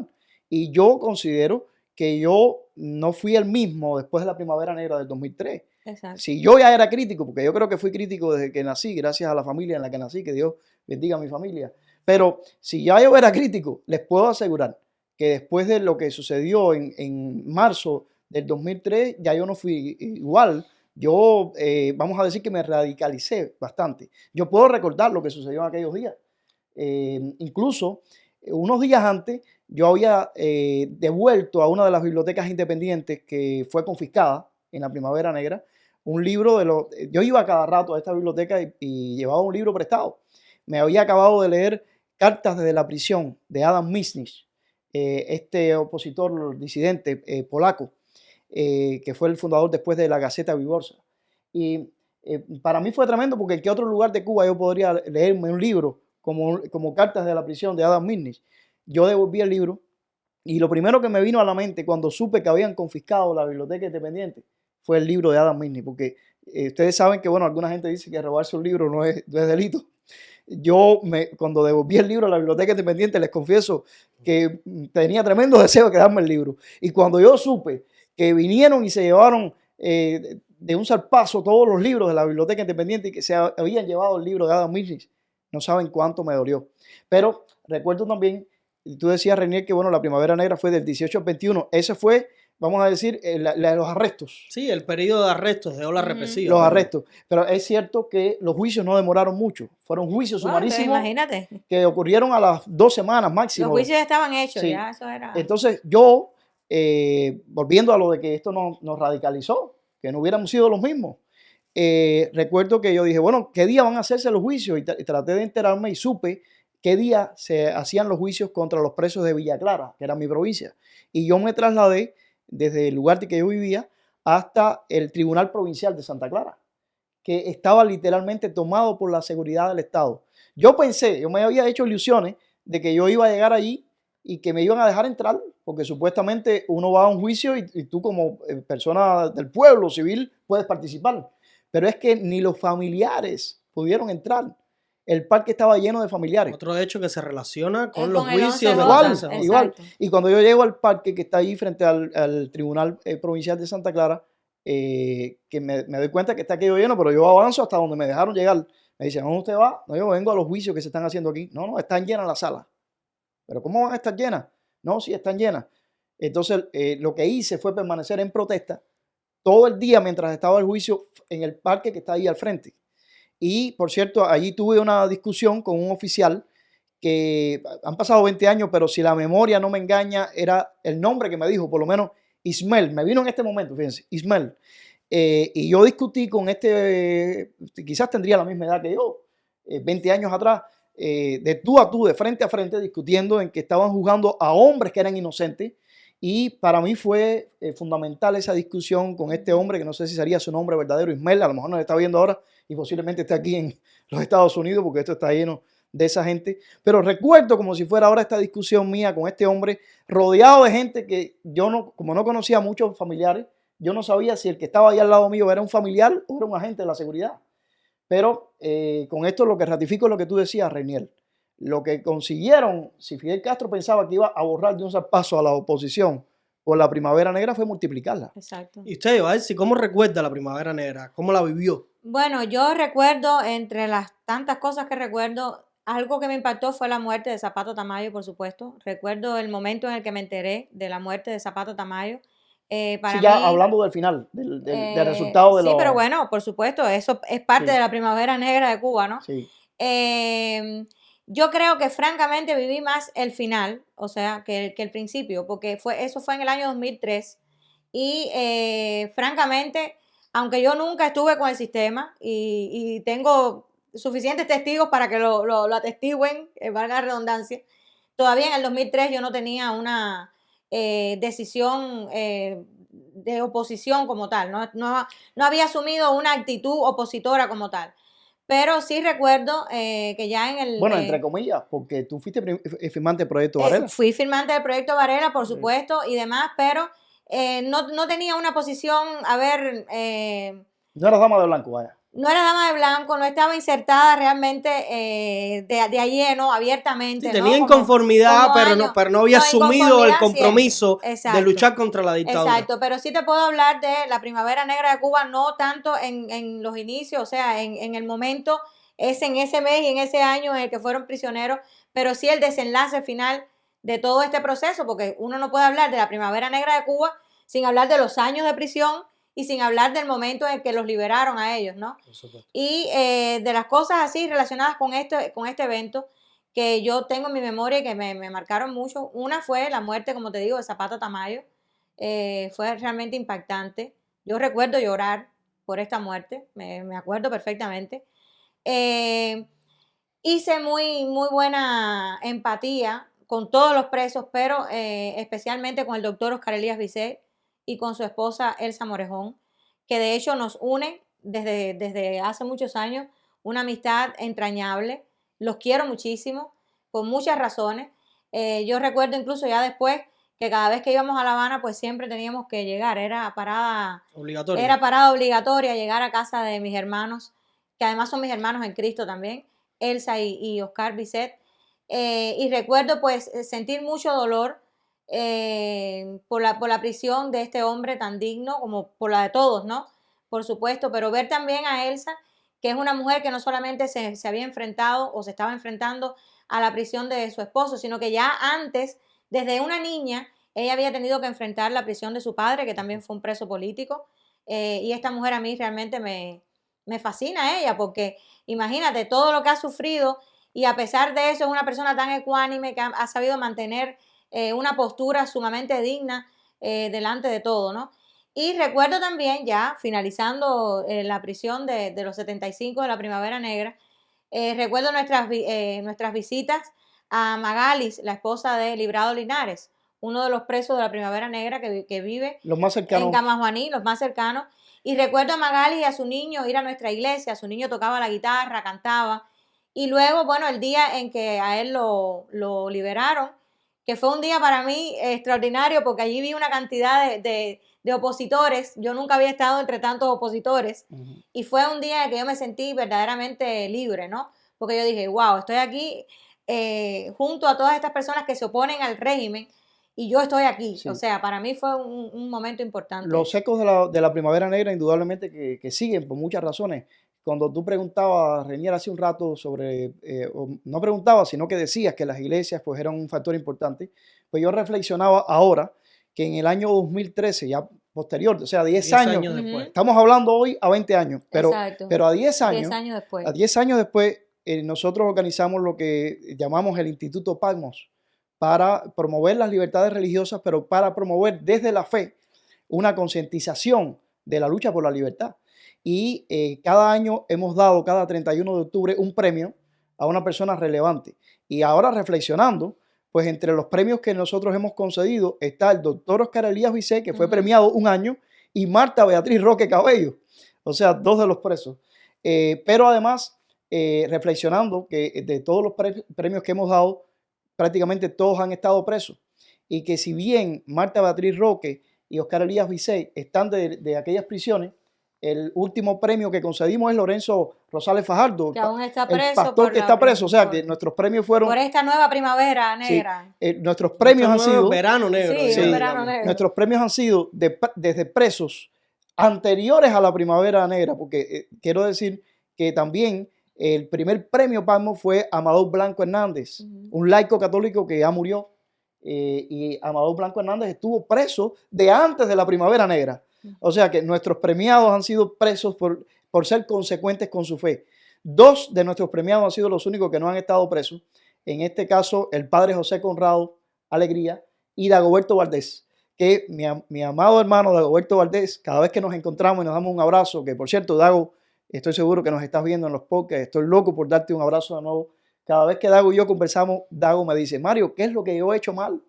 Y yo considero que yo no fui el mismo después de la Primavera Negra del 2003. Exacto. Si yo ya era crítico, porque yo creo que fui crítico desde que nací, gracias a la familia en la que nací, que Dios bendiga a mi familia. Pero si ya yo era crítico, les puedo asegurar que después de lo que sucedió en marzo del 2003, ya yo no fui igual. Yo, vamos a decir que me radicalicé bastante. Yo puedo recordar lo que sucedió en aquellos días. Incluso, unos días antes, yo había devuelto a una de las bibliotecas independientes que fue confiscada en la Primavera Negra, un libro yo iba cada rato a esta biblioteca y llevaba un libro prestado. Me había acabado de leer Cartas desde la prisión de Adam Michnick, este opositor disidente polaco, que fue el fundador después de la Gaceta Wyborcza. Y para mí fue tremendo porque en qué otro lugar de Cuba yo podría leerme un libro como Cartas de la prisión de Adam Michnick. Yo devolví el libro y lo primero que me vino a la mente cuando supe que habían confiscado la biblioteca independiente fue el libro de Adam Michnick, porque ustedes saben que, bueno, alguna gente dice que robarse un libro no es delito. Yo, cuando devolví el libro a la biblioteca independiente, les confieso que tenía tremendo deseo de quedarme el libro. Y cuando yo supe que vinieron y se llevaron de un zarpazo todos los libros de la biblioteca independiente y que se habían llevado el libro de Adam Michnick, no saben cuánto me dolió. Pero recuerdo también, tú decías, Reinier, que bueno, la Primavera Negra fue del 18 al 21. Ese fue, vamos a decir, los arrestos. Sí, el periodo de arrestos, de ola represiva. Los arrestos. Pero es cierto que los juicios no demoraron mucho. Fueron juicios sumarísimos imagínate, que ocurrieron a las 2 semanas máximo. Los juicios estaban hechos, sí. ya eso era. Entonces yo, volviendo a lo de que esto nos radicalizó, que no hubiéramos sido los mismos, recuerdo que yo dije, bueno, ¿qué día van a hacerse los juicios? Y traté de enterarme y supe qué día se hacían los juicios contra los presos de Villa Clara, que era mi provincia. Y yo me trasladé desde el lugar que yo vivía hasta el Tribunal Provincial de Santa Clara, que estaba literalmente tomado por la seguridad del Estado. Yo me había hecho ilusiones de que yo iba a llegar allí y que me iban a dejar entrar, porque supuestamente uno va a un juicio y tú como persona del pueblo civil puedes participar. Pero es que ni los familiares pudieron entrar. El parque estaba lleno de familiares. Otro hecho que se relaciona con los juicios. Igual. Y cuando yo llego al parque que está ahí frente al Tribunal Provincial de Santa Clara, que me doy cuenta que está aquello lleno, pero yo avanzo hasta donde me dejaron llegar. Me dicen, ¿dónde usted va? No, yo vengo a los juicios que se están haciendo aquí. No, están llenas las salas. ¿Pero cómo van a estar llenas? No, sí, están llenas. Entonces, lo que hice fue permanecer en protesta todo el día mientras estaba el juicio en el parque que está ahí al frente. Y, por cierto, allí tuve una discusión con un oficial que han pasado 20 años, pero si la memoria no me engaña, era el nombre que me dijo, por lo menos Ismael, me vino en este momento, fíjense, Ismael. Y yo discutí con quizás tendría la misma edad que yo, 20 años atrás, de tú a tú, de frente a frente, discutiendo en que estaban juzgando a hombres que eran inocentes. Y para mí fue fundamental esa discusión con este hombre, que no sé si sería su nombre verdadero, Ismael, a lo mejor nos está viendo ahora y posiblemente está aquí en los Estados Unidos, porque esto está lleno de esa gente. Pero recuerdo como si fuera ahora esta discusión mía con este hombre, rodeado de gente que yo como no conocía a muchos familiares, yo no sabía si el que estaba ahí al lado mío era un familiar o era un agente de la seguridad. Pero con esto lo que ratifico es lo que tú decías, Reinier. Lo que consiguieron, si Fidel Castro pensaba que iba a borrar de un zarpazo a la oposición por la Primavera Negra, fue multiplicarla. Exacto. ¿Y usted, Joaysi, cómo recuerda la Primavera Negra? ¿Cómo la vivió? Bueno, yo recuerdo, entre las tantas cosas que recuerdo, algo que me impactó fue la muerte de Zapata Tamayo, por supuesto. Recuerdo el momento en el que me enteré de la muerte de Zapata Tamayo. Para ya mí, hablando del final, del resultado de sí, pero bueno, por supuesto, eso es parte de la Primavera Negra de Cuba, ¿no? Sí. Yo creo que francamente viví más el final, o sea, que el principio, porque eso fue en el año 2003 y francamente, aunque yo nunca estuve con el sistema y tengo suficientes testigos para que lo atestiguen, valga la redundancia. Todavía en el 2003 yo no tenía una decisión de oposición como tal, no había asumido una actitud opositora como tal. Pero sí recuerdo que ya en el... Bueno, entre comillas, porque tú fuiste firmante del proyecto Varela. Fui firmante del proyecto Varela, por supuesto, y demás, pero no tenía una posición, a ver... no eras dama de blanco, vaya. No era dama de blanco, no estaba insertada realmente de a lleno, abiertamente. Sí, tenía inconformidad, pero no había asumido el compromiso de luchar contra la dictadura. Exacto, pero sí te puedo hablar de la Primavera Negra de Cuba, no tanto en los inicios, o sea, en el momento, en ese mes y en ese año en el que fueron prisioneros, pero sí el desenlace final de todo este proceso, porque uno no puede hablar de la Primavera Negra de Cuba sin hablar de los años de prisión y sin hablar del momento en que los liberaron a ellos, ¿no? Y de las cosas así relacionadas con este evento que yo tengo en mi memoria y que me marcaron mucho, una fue la muerte, como te digo, de Zapata Tamayo. Fue realmente impactante. Yo recuerdo llorar por esta muerte, me acuerdo perfectamente. Hice muy buena empatía con todos los presos, pero especialmente con el doctor Oscar Elías Vicet y con su esposa Elsa Morejón, que de hecho nos une desde hace muchos años una amistad entrañable. Los quiero muchísimo, por muchas razones. Yo recuerdo incluso ya después que cada vez que íbamos a La Habana, pues siempre teníamos que llegar, era parada obligatoria llegar a casa de mis hermanos, que además son mis hermanos en Cristo también, Elsa y Oscar Vicet. Y recuerdo pues sentir mucho dolor por la prisión de este hombre tan digno como por la de todos, ¿no? Por supuesto, pero ver también a Elsa, que es una mujer que no solamente se había enfrentado o se estaba enfrentando a la prisión de su esposo, sino que ya antes, desde una niña, ella había tenido que enfrentar la prisión de su padre, que también fue un preso político, y esta mujer a mí realmente me fascina ella, porque imagínate todo lo que ha sufrido y a pesar de eso es una persona tan ecuánime que ha sabido mantener una postura sumamente digna delante de todo, ¿no? Y recuerdo también, ya finalizando la prisión de los 75 de la Primavera Negra, recuerdo nuestras visitas a Magalis, la esposa de Librado Linares, uno de los presos de la Primavera Negra que vive los más cercanos en Camajuaní, los más cercanos. Y recuerdo a Magalis y a su niño ir a nuestra iglesia, su niño tocaba la guitarra, cantaba. Y luego, bueno, el día en que a él lo liberaron, que fue un día para mí extraordinario porque allí vi una cantidad de opositores. Yo nunca había estado entre tantos opositores. Y fue un día en que yo me sentí verdaderamente libre, ¿no? Porque yo dije, wow, estoy aquí junto a todas estas personas que se oponen al régimen y yo estoy aquí. Sí. O sea, para mí fue un momento importante. Los ecos de la Primavera Negra indudablemente que siguen por muchas razones. Cuando tú preguntabas, Renier, hace un rato sobre, no preguntabas, sino que decías que las iglesias pues eran un factor importante, pues yo reflexionaba ahora que en el año 2013, ya posterior, o sea, 10 años después, estamos hablando hoy a 20 años, pero a 10 años, después. A 10 años después nosotros organizamos lo que llamamos el Instituto Patmos para promover las libertades religiosas, pero para promover desde la fe una concientización de la lucha por la libertad. Y cada año hemos dado, cada 31 de octubre, un premio a una persona relevante. Y ahora reflexionando, pues entre los premios que nosotros hemos concedido está el doctor Oscar Elías Vicet, que fue premiado un año, y Marta Beatriz Roque Cabello, o sea, dos de los presos. Pero además, reflexionando que de todos los premios que hemos dado, prácticamente todos han estado presos. Y que si bien Marta Beatriz Roque y Oscar Elías Vicet están de aquellas prisiones, el último premio que concedimos es Lorenzo Rosales Fajardo, que aún está preso, el pastor que está preso. O sea, que nuestros premios fueron... Por esta nueva Primavera Negra. Sí, nuestros premios han sido... Verano negro. Sí, verano negro. Nuestros premios han sido desde presos anteriores a la Primavera Negra, porque quiero decir que también el primer premio Patmos fue Amador Blanco Hernández, un laico católico que ya murió. Y Amador Blanco Hernández estuvo preso de antes de la Primavera Negra. O sea que nuestros premiados han sido presos por ser consecuentes con su fe. Dos de nuestros premiados han sido los únicos que no han estado presos. En este caso, el padre José Conrado Alegría y Dagoberto Valdés, que mi amado hermano Dagoberto Valdés, cada vez que nos encontramos y nos damos un abrazo, que por cierto, Dago, estoy seguro que nos estás viendo en los podcasts, estoy loco por darte un abrazo de nuevo. Cada vez que Dago y yo conversamos, Dago me dice, Mario, ¿qué es lo que yo he hecho mal?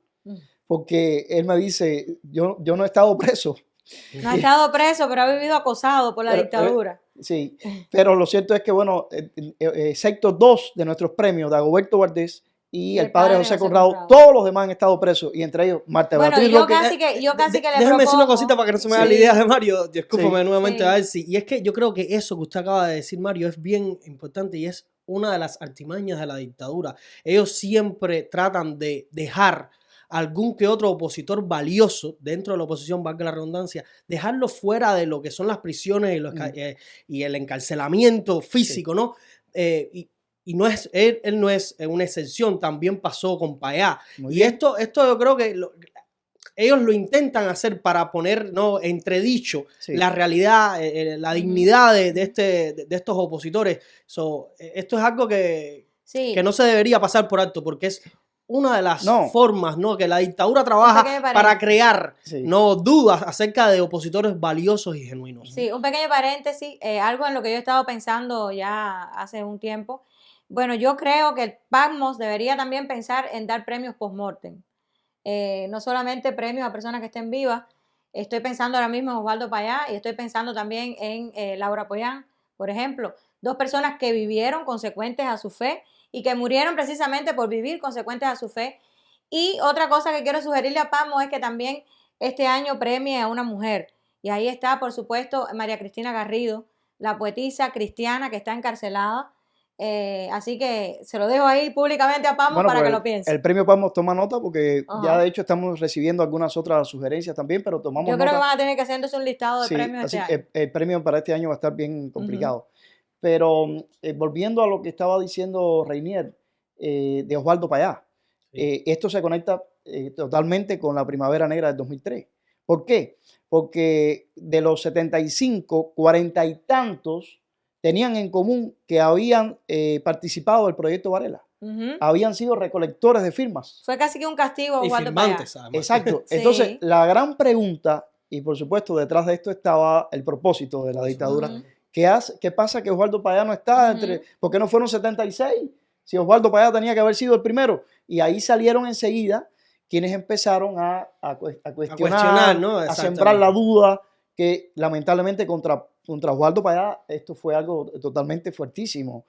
Porque él me dice, yo no he estado preso. No ha estado preso, pero ha vivido acosado por la dictadura. Sí, pero lo cierto es que, bueno, excepto 2 de nuestros premios, Dagoberto Valdés y el padre José Conrado, todos los demás han estado presos, y entre ellos Marta Beatriz Roque. Yo casi que le déjame decir una cosita para que no se me haga la idea de Mario. Discúlpame nuevamente, a ver si. Y es que yo creo que eso que usted acaba de decir, Mario, es bien importante y es una de las artimañas de la dictadura. Ellos siempre tratan de dejar algún que otro opositor valioso dentro de la oposición, valga la redundancia, dejarlo fuera de lo que son las prisiones y el encarcelamiento físico, ¿no? Y no es, él no es una excepción, también pasó con Payá. Y esto yo creo que ellos lo intentan hacer para poner, ¿no?, entredicho la realidad, la dignidad de estos opositores. Esto es algo que no se debería pasar por alto, porque es una de las formas, ¿no?, que la dictadura trabaja para crear no dudas acerca de opositores valiosos y genuinos. Sí, un pequeño paréntesis, algo en lo que yo he estado pensando ya hace un tiempo. Bueno, yo creo que el PACMOS debería también pensar en dar premios post-mortem. No solamente premios a personas que estén vivas. Estoy pensando ahora mismo en Osvaldo Payá y estoy pensando también en Laura Pollán, por ejemplo. 2 personas que vivieron consecuentes a su fe y que murieron precisamente por vivir consecuentes a su fe. Y otra cosa que quiero sugerirle a PACMOS es que también este año premie a una mujer. Y ahí está, por supuesto, María Cristina Garrido, la poetisa cristiana que está encarcelada. Así que se lo dejo ahí públicamente a PACMOS para que lo piense. El premio PACMOS toma nota porque ya de hecho estamos recibiendo algunas otras sugerencias también, pero tomamos nota. Yo creo que van a tener que hacer entonces un listado de premios este año. El premio para este año va a estar bien complicado. Pero volviendo a lo que estaba diciendo Reinier de Osvaldo Payá, esto se conecta totalmente con la Primavera Negra del 2003. ¿Por qué? Porque de los 75, 40 y tantos tenían en común que habían participado del proyecto Varela. Habían sido recolectores de firmas. Fue casi que un castigo. Y firmantes, además. Exacto. Entonces, la gran pregunta, y por supuesto detrás de esto estaba el propósito de la dictadura, ¿qué pasa que Osvaldo Payá no está ¿por qué no fueron 76? Si Osvaldo Payá tenía que haber sido el primero. Y ahí salieron enseguida quienes empezaron a cuestionar, ¿no? A sembrar la duda, que lamentablemente contra Osvaldo Payá esto fue algo totalmente fuertísimo.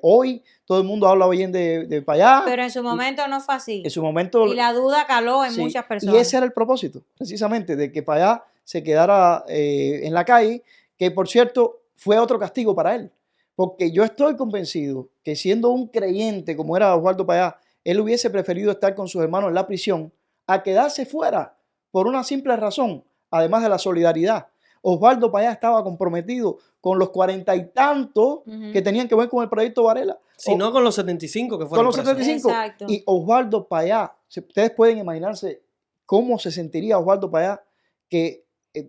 Hoy todo el mundo habla bien de Payá. Pero en su momento no fue así. En su momento. Y la duda caló en muchas personas. Y ese era el propósito, precisamente, de que Payá se quedara en la calle, que por cierto fue otro castigo para él. Porque yo estoy convencido que siendo un creyente como era Osvaldo Payá, él hubiese preferido estar con sus hermanos en la prisión a quedarse fuera por una simple razón, además de la solidaridad. Osvaldo Payá estaba comprometido con los 40 y tantos que tenían que ver con el proyecto Varela. No con los 75 que fueron presos. Con los 75. Exacto. Y Osvaldo Payá, ustedes pueden imaginarse cómo se sentiría Osvaldo Payá, que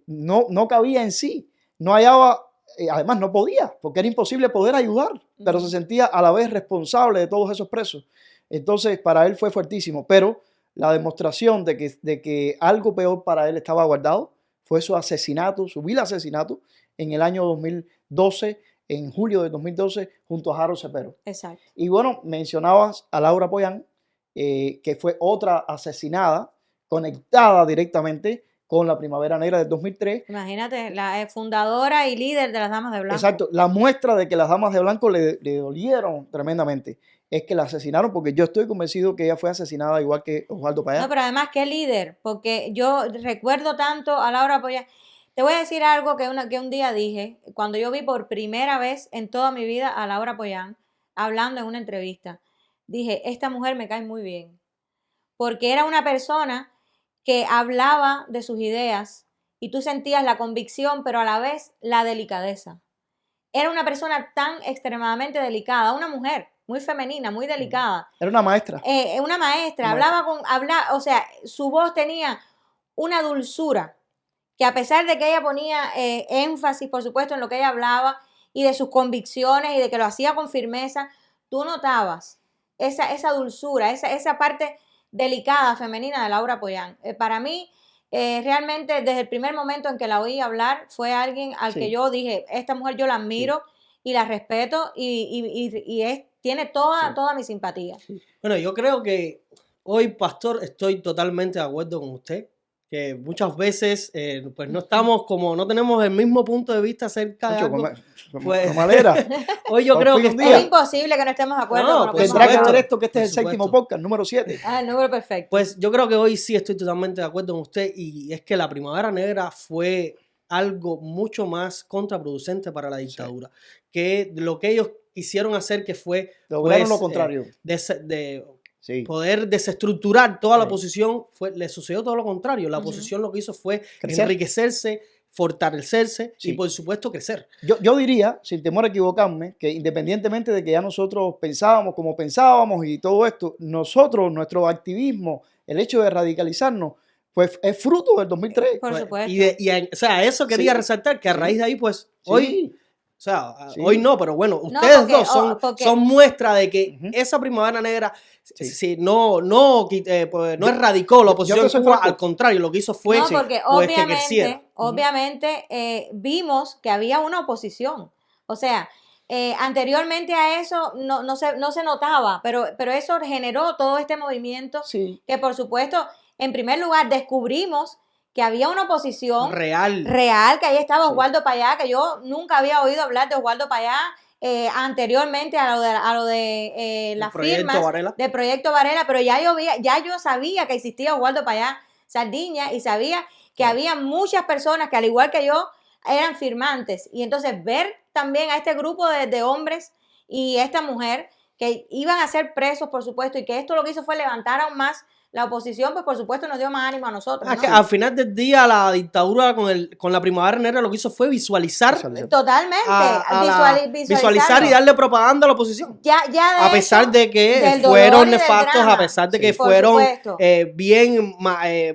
no cabía en sí, no hallaba, además no podía, porque era imposible poder ayudar, pero se sentía a la vez responsable de todos esos presos. Entonces, para él fue fuertísimo, pero la demostración de que algo peor para él estaba guardado fue su asesinato, su vil asesinato, en el año 2012, en julio de 2012, junto a Harold Cepero. Exacto. Y bueno, mencionabas a Laura Pollán, que fue otra asesinada, conectada directamente con la Primavera Negra del 2003. Imagínate, la fundadora y líder de las Damas de Blanco. Exacto, la muestra de que las Damas de Blanco le dolieron tremendamente es que la asesinaron, porque yo estoy convencido que ella fue asesinada igual que Osvaldo Payá. No, pero además, ¿qué líder? Porque yo recuerdo tanto a Laura Pollán. Te voy a decir algo que un día dije, cuando yo vi por primera vez en toda mi vida a Laura Pollán hablando en una entrevista. Dije, esta mujer me cae muy bien, porque era una persona que hablaba de sus ideas y tú sentías la convicción, pero a la vez la delicadeza. Era una persona tan extremadamente delicada, una mujer muy femenina, muy delicada. Era una maestra. Una maestra, o sea, su voz tenía una dulzura, que a pesar de que ella ponía énfasis, por supuesto, en lo que ella hablaba y de sus convicciones y de que lo hacía con firmeza, tú notabas esa dulzura, esa parte delicada, femenina de Laura Pollán. Para mí, realmente desde el primer momento en que la oí hablar, fue alguien al que yo dije, esta mujer yo la admiro y la respeto y tiene toda mi simpatía. Bueno, yo creo que hoy, pastor, estoy totalmente de acuerdo con usted, que muchas veces pues no estamos no tenemos el mismo punto de vista acerca de algo. Pues, manera. Hoy yo creo que es imposible que no estemos de acuerdo. Tendrá que ver esto, que este es el séptimo podcast, número 7. El número perfecto. Pues yo creo que hoy sí estoy totalmente de acuerdo con usted, y es que la Primavera Negra fue algo mucho más contraproducente para la dictadura, que lo que ellos quisieron hacer, que fue lograron lo contrario. Poder desestructurar toda la oposición, le sucedió todo lo contrario. La oposición lo que hizo fue enriquecerse, fortalecerse y por supuesto crecer. Yo diría, sin temor a equivocarme, que independientemente de que ya nosotros pensábamos como pensábamos y todo esto, nuestro activismo, el hecho de radicalizarnos, pues es fruto del 2003. Por supuesto. O sea, eso quería resaltar, que a raíz de ahí, pues, hoy... O sea, hoy no, pero bueno, ustedes dos son muestra de que esa Primavera Negra no erradicó la oposición en Cuba, al contrario, lo que hizo fue porque pues, que creciera. Obviamente vimos que había una oposición. O sea, anteriormente a eso no se notaba, pero eso generó todo este movimiento que, por supuesto, en primer lugar descubrimos que había una oposición real, que ahí estaba Oswaldo Payá, que yo nunca había oído hablar de Oswaldo Payá anteriormente a lo de las firmas del Proyecto Varela, pero ya yo sabía que existía Oswaldo Payá Sardiña y sabía que había muchas personas que al igual que yo eran firmantes, y entonces ver también a este grupo de hombres y esta mujer que iban a ser presos, por supuesto, y que esto lo que hizo fue levantar aún más la oposición, pues por supuesto nos dio más ánimo a nosotros. ¿No? Que al final del día la dictadura con la Primavera Negra lo que hizo fue visualizar. Totalmente. Visualizar y darle propaganda a la oposición. A pesar de que fueron nefastos, a pesar de que fueron bien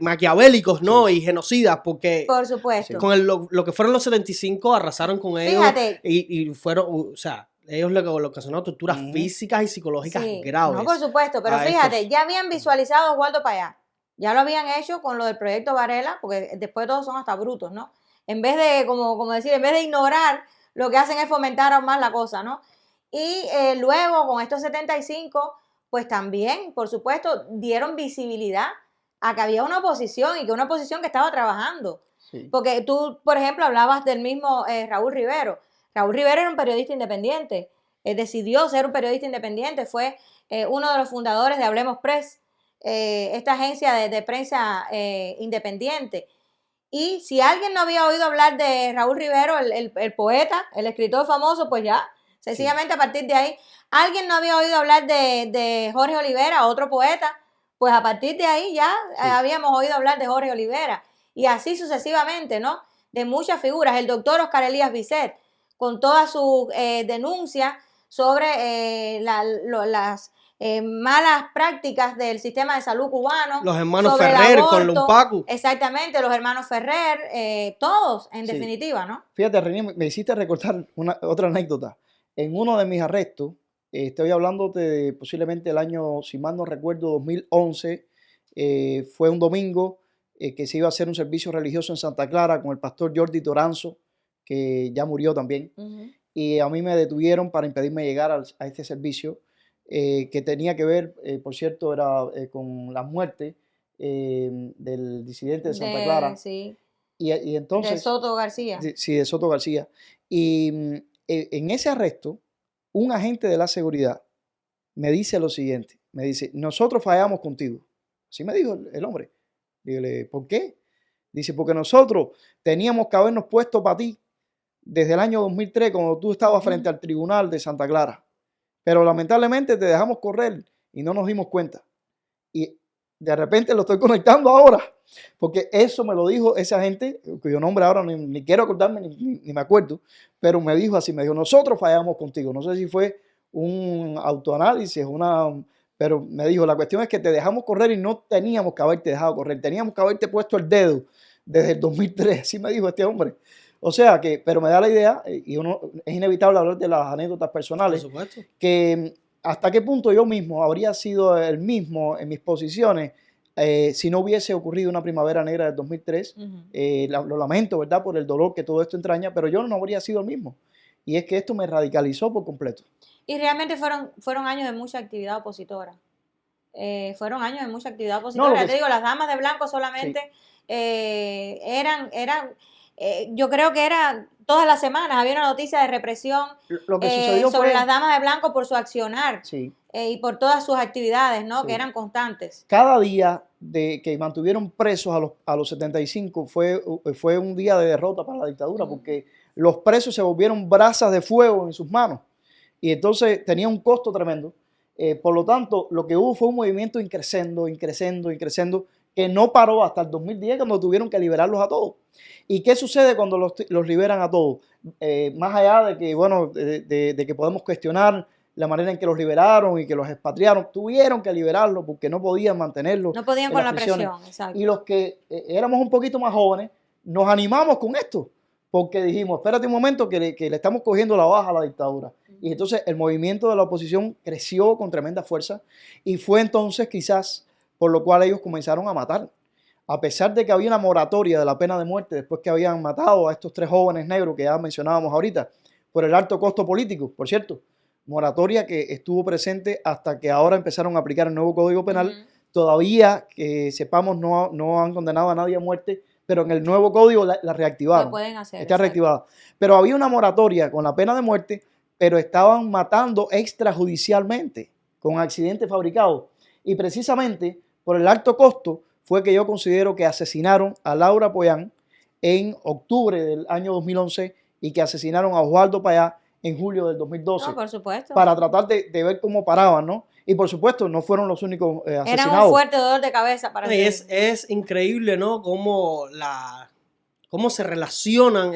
maquiavélicos, ¿no? Y genocidas, porque por supuesto. Con lo que fueron los 75 arrasaron con ellos. Y fueron, o sea, ellos le ocasionaron torturas físicas y psicológicas graves. No, por supuesto, pero fíjate, ya habían visualizado a Oswaldo Payá, ya lo habían hecho con lo del Proyecto Varela, porque después todos son hasta brutos, ¿no? En vez de, como decir, en vez de ignorar, lo que hacen es fomentar aún más la cosa, ¿no? Y luego, con estos 75, pues también, por supuesto, dieron visibilidad a que había una oposición, y que una oposición que estaba trabajando. Porque tú, por ejemplo, hablabas del mismo Raúl Rivero. Raúl Rivero era un periodista independiente, decidió ser un periodista independiente, fue uno de los fundadores de Hablemos Press, esta agencia de prensa independiente. Y si alguien no había oído hablar de Raúl Rivero, el poeta, el escritor famoso, pues ya, sencillamente a partir de ahí, alguien no había oído hablar de Jorge Olivera, otro poeta, pues a partir de ahí ya habíamos oído hablar de Jorge Olivera, y así sucesivamente, ¿no? De muchas figuras, el doctor Oscar Elías Bisset, con todas sus denuncias sobre las malas prácticas del sistema de salud cubano. Los hermanos Ferrer con Lumpacu. Exactamente, los hermanos Ferrer, todos, en definitiva, ¿no? Fíjate, René, me hiciste recordar otra anécdota. En uno de mis arrestos, estoy hablando de posiblemente el año, si mal no recuerdo, 2011, fue un domingo que se iba a hacer un servicio religioso en Santa Clara con el pastor Jordi Toranzo, que ya murió también, y a mí me detuvieron para impedirme llegar a este servicio, que tenía que ver, por cierto, era con la muerte del disidente de Santa Clara. Y entonces, de Soto García. Sí, de Soto García. Y en ese arresto, un agente de la seguridad me dice lo siguiente, me dice, nosotros fallamos contigo. Así me dijo el hombre. Dígale, ¿por qué? Dice, porque nosotros teníamos que habernos puesto para ti desde el año 2003, cuando tú estabas frente al tribunal de Santa Clara. Pero lamentablemente te dejamos correr y no nos dimos cuenta. Y de repente lo estoy conectando ahora, porque eso me lo dijo esa gente, cuyo nombre ahora ni quiero acordarme, ni me acuerdo, pero me dijo así, me dijo, nosotros fallamos contigo. No sé si fue un autoanálisis, pero me dijo, la cuestión es que te dejamos correr y no teníamos que haberte dejado correr, teníamos que haberte puesto el dedo desde el 2003, así me dijo este hombre. O sea que, pero me da la idea, y es inevitable hablar de las anécdotas personales, por supuesto, que hasta qué punto yo mismo habría sido el mismo en mis posiciones si no hubiese ocurrido una primavera negra del 2003. Lo lamento, ¿verdad?, por el dolor que todo esto entraña, pero yo no habría sido el mismo. Y es que esto me radicalizó por completo. Y realmente fueron años de mucha actividad opositora. Fueron años de mucha actividad opositora. Te digo, las damas de blanco solamente yo creo que era todas las semanas había una noticia de represión lo que sucedió sobre las damas de blanco por su accionar sí. Y por todas sus actividades, ¿no? Sí. Que eran constantes. Cada día que mantuvieron presos a los 75 fue un día de derrota para la dictadura, porque los presos se volvieron brasas de fuego en sus manos y entonces tenía un costo tremendo. Por lo tanto, lo que hubo fue un movimiento increciendo, que no paró hasta el 2010, cuando tuvieron que liberarlos a todos. ¿Y qué sucede cuando los liberan a todos? Más allá de que, bueno, de que podemos cuestionar la manera en que los liberaron y que los expatriaron, tuvieron que liberarlos porque no podían mantenerlos. No podían con la presión, exacto. Y los que éramos un poquito más jóvenes, nos animamos con esto, porque dijimos, espérate un momento que le estamos cogiendo la baja a la dictadura. Y entonces el movimiento de la oposición creció con tremenda fuerza y fue entonces quizás por lo cual ellos comenzaron a matar. A pesar de que había una moratoria de la pena de muerte después que habían matado a estos 3 jóvenes negros que ya mencionábamos ahorita, por el alto costo político, por cierto, moratoria que estuvo presente hasta que ahora empezaron a aplicar el nuevo Código Penal. Todavía, que sepamos, no han condenado a nadie a muerte, pero en el nuevo código la reactivaron. Lo pueden hacer. Está reactivada. Pero había una moratoria con la pena de muerte, pero estaban matando extrajudicialmente, con accidentes fabricados. Y precisamente por el alto costo fue que yo considero que asesinaron a Laura Pollán en octubre del año 2011 y que asesinaron a Osvaldo Payá en julio del 2012. No, por supuesto. Para tratar de ver cómo paraban, ¿no? Y por supuesto no fueron los únicos asesinados. Era un fuerte dolor de cabeza para ellos. Es increíble, ¿no? Cómo se relacionan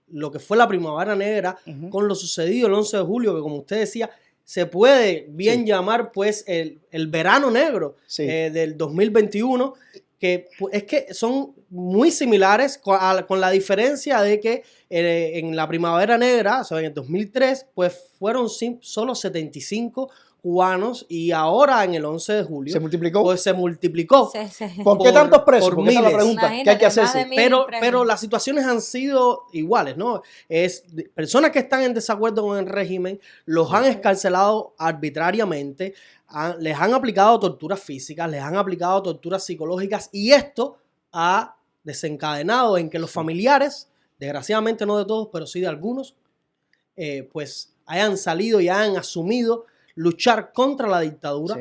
lo que fue la Primavera Negra con lo sucedido el 11 de julio, que como usted decía, se puede bien llamar pues el verano negro del 2021, que es que son muy similares con la diferencia de que en la Primavera Negra, o sea, en el 2003, pues fueron solo 75 cubanos y ahora en el 11 de julio se multiplicó. Pues se multiplicó. ¿Por qué tantos presos? Porque esa es la pregunta que hay que hacerse. Pero las situaciones han sido iguales, ¿no? Personas que están en desacuerdo con el régimen los han escarcelado arbitrariamente, les han aplicado torturas físicas, les han aplicado torturas psicológicas y esto ha desencadenado en que los familiares, desgraciadamente no de todos, pero sí de algunos, pues hayan salido y hayan asumido luchar contra la dictadura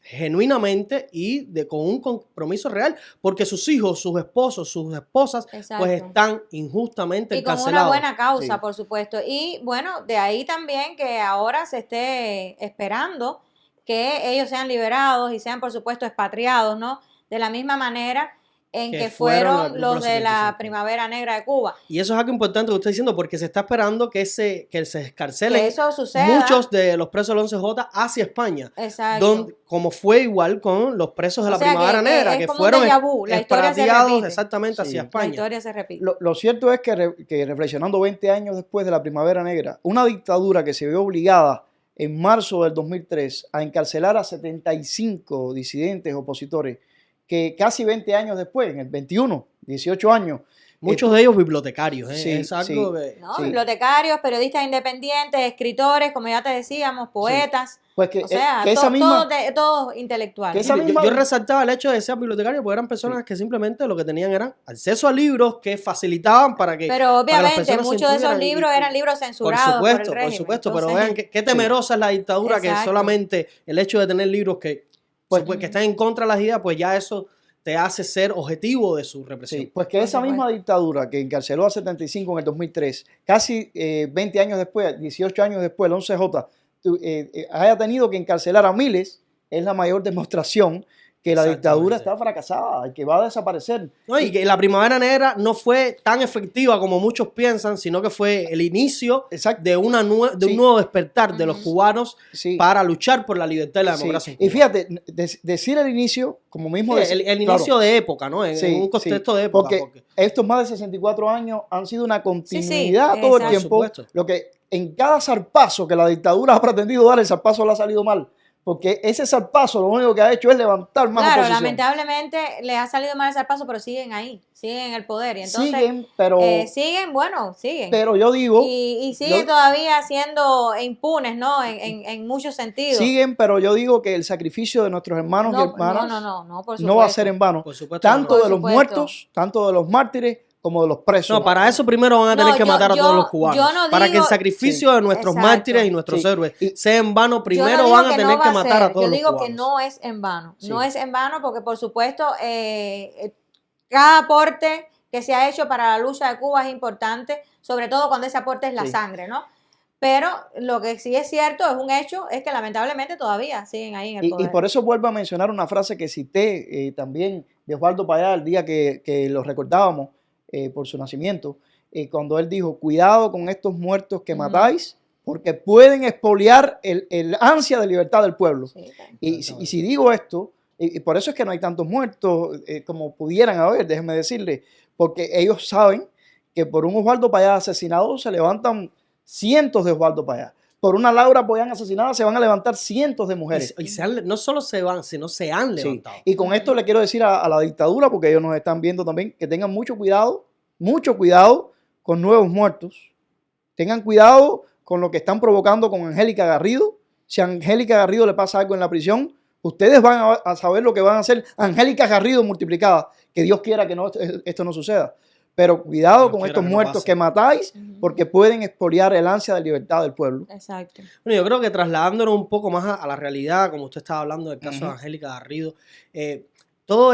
genuinamente y con un compromiso real, porque sus hijos, sus esposos, sus esposas, pues están injustamente encarcelados. Y con una buena causa, por supuesto. Y bueno, de ahí también que ahora se esté esperando que ellos sean liberados y sean, por supuesto, expatriados, ¿no? De la misma manera en que fueron los de la Primavera Negra de Cuba. Y eso es algo importante que usted está diciendo, porque se está esperando que se escarcelen suceda. Muchos de los presos del 11J hacia España. Exacto. Como fue igual con los presos de la Primavera Negra, que fueron expatriados exactamente hacia España. La historia se repite. Lo cierto es que reflexionando 20 años después de la Primavera Negra, una dictadura que se vio obligada en marzo del 2003 a encarcelar a 75 disidentes opositores, que casi 20 años después, en el 21, 18 años. Muchos de ellos bibliotecarios. Bibliotecarios, periodistas independientes, escritores, como ya te decíamos, poetas. Pues todos intelectuales. Yo resaltaba el hecho de ser bibliotecarios porque eran personas que simplemente lo que tenían era acceso a libros que facilitaban para que. Pero obviamente muchos de esos libros eran libros censurados. Por supuesto, pero vean qué temerosa es la dictadura, que solamente el hecho de tener libros que están en contra de las ideas, pues ya eso te hace ser objetivo de su represión. Sí, pues que esa misma dictadura que encarceló a 75 en el 2003, casi 20 años después, 18 años después, el 11J, haya tenido que encarcelar a miles, es la mayor demostración que la dictadura está fracasada y que va a desaparecer. No, y que la Primavera Negra no fue tan efectiva como muchos piensan, sino que fue el inicio de un nuevo despertar de los cubanos para luchar por la libertad y la democracia. Y fíjate, decir el inicio, como mismo el inicio de época, ¿no? En un contexto de época. Porque estos más de 64 años han sido una continuidad todo el tiempo. Lo que en cada zarpazo que la dictadura ha pretendido dar, el zarpazo le ha salido mal. porque ese zarpazo lo único que ha hecho es levantar más Claro, oposición. lamentablemente le ha salido mal el zarpazo, pero siguen ahí, siguen en el poder. Y entonces, siguen, pero siguen. Pero yo digo... Y siguen todavía siendo impunes, ¿no? En muchos sentidos. Siguen, pero yo digo que el sacrificio de nuestros hermanos y hermanas por supuesto. no va a ser en vano. Por supuesto Tanto no. de los muertos, tanto de los mártires, como de los presos. No, para eso primero van a tener que matar a todos los cubanos. Para que el sacrificio de nuestros mártires y nuestros héroes sea en vano, primero van a tener que matar a todos los cubanos. Yo digo que no es en vano. No es en vano porque, por supuesto, cada aporte que se ha hecho para la lucha de Cuba es importante, sobre todo cuando ese aporte es la sangre, ¿no? Pero lo que sí es cierto, es un hecho, es que lamentablemente todavía siguen ahí en el poder. Y por eso vuelvo a mencionar una frase que cité también de Osvaldo Payá el día que lo recordábamos por su nacimiento, cuando él dijo, cuidado con estos muertos que matáis, porque pueden expoliar el ansia de libertad del pueblo. Sí, y si digo esto, y por eso es que no hay tantos muertos como pudieran haber, déjenme decirle, porque ellos saben que por un Osvaldo Payá asesinado se levantan cientos de Osvaldo Payá. Por una Laura Pollán asesinada se van a levantar cientos de mujeres. Y no solo se van, sino se han levantado. Sí. Y con esto le quiero decir a la dictadura, porque ellos nos están viendo también, que tengan mucho cuidado con nuevos muertos. Tengan cuidado con lo que están provocando con Angélica Garrido. Si a Angélica Garrido le pasa algo en la prisión, ustedes van a saber lo que van a hacer Angélica Garrido multiplicada. Que Dios quiera que esto no suceda. Pero cuidado con estos muertos que matáis, porque pueden expoliar el ansia de libertad del pueblo. Exacto. Bueno, yo creo que trasladándonos un poco más a la realidad, como usted estaba hablando del caso de Angélica Garrido, todo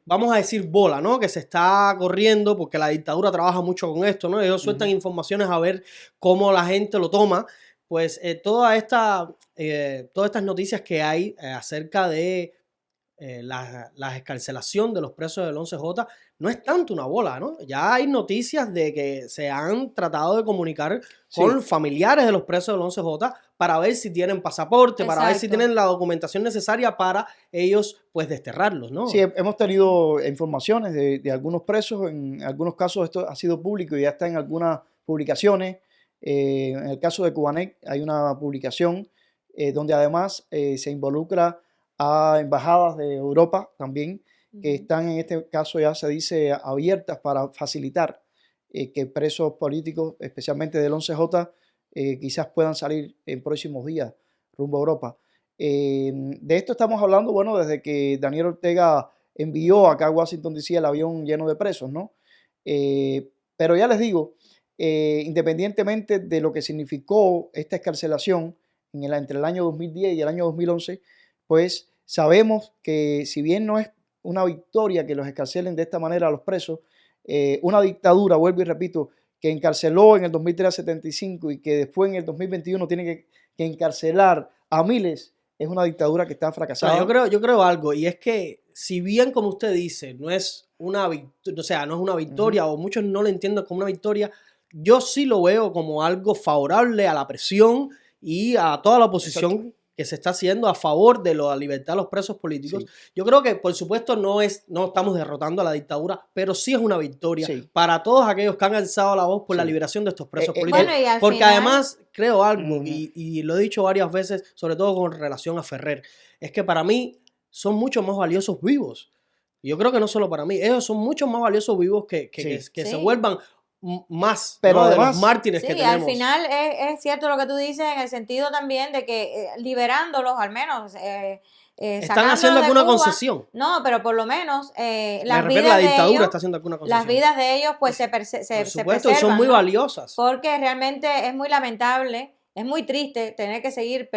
vamos a decir bola, ¿no? Que se está corriendo porque la dictadura trabaja mucho con esto, ¿no? Ellos sueltan informaciones a ver cómo la gente lo toma. Pues todas estas noticias que hay acerca de la excarcelación de los presos del 11J no es tanto una bola, ¿no? Ya hay noticias de que se han tratado de comunicar con familiares de los presos del 11J para ver si tienen pasaporte, para ver si tienen la documentación necesaria para ellos, pues, desterrarlos, ¿no? Sí, hemos tenido informaciones de algunos presos, en algunos casos esto ha sido público y ya está en algunas publicaciones. En el caso de Cubanet hay una publicación donde además se involucra a embajadas de Europa también, que están en este caso ya se dice abiertas para facilitar que presos políticos, especialmente del 11J, quizás puedan salir en próximos días rumbo a Europa. De esto estamos hablando, bueno, desde que Daniel Ortega envió acá a Washington DC el avión lleno de presos, ¿no? Pero ya les digo, independientemente de lo que significó esta excarcelación entre el año 2010 y el año 2011, pues sabemos que si bien no es una victoria que los escarcelen de esta manera a los presos, una dictadura, vuelvo y repito, que encarceló en el 2003 a 75 y que después en el 2021 tiene que encarcelar a miles, es una dictadura que está fracasada. No, yo creo algo, y es que si bien, como usted dice, no es una victoria, o muchos no lo entienden como una victoria, yo sí lo veo como algo favorable a la presión y a toda la oposición que se está haciendo a favor de la libertad de los presos políticos. Yo creo que, por supuesto, no estamos derrotando a la dictadura, pero sí es una victoria para todos aquellos que han alzado la voz por la liberación de estos presos políticos. Bueno, porque además, creo algo, y lo he dicho varias veces, sobre todo con relación a Ferrer, es que para mí son mucho más valiosos vivos. Y yo creo que no solo para mí, ellos son mucho más valiosos vivos que se vuelvan más, pero ¿no? además, de los mártires que tenemos. Al final es cierto lo que tú dices en el sentido también de que liberándolos al menos están haciendo alguna concesión. No, pero por lo menos las vidas la dictadura de ellos, está haciendo alguna concesión. Las vidas de ellos pues se preservan, son muy valiosas. Porque realmente es muy lamentable, es muy triste tener que seguir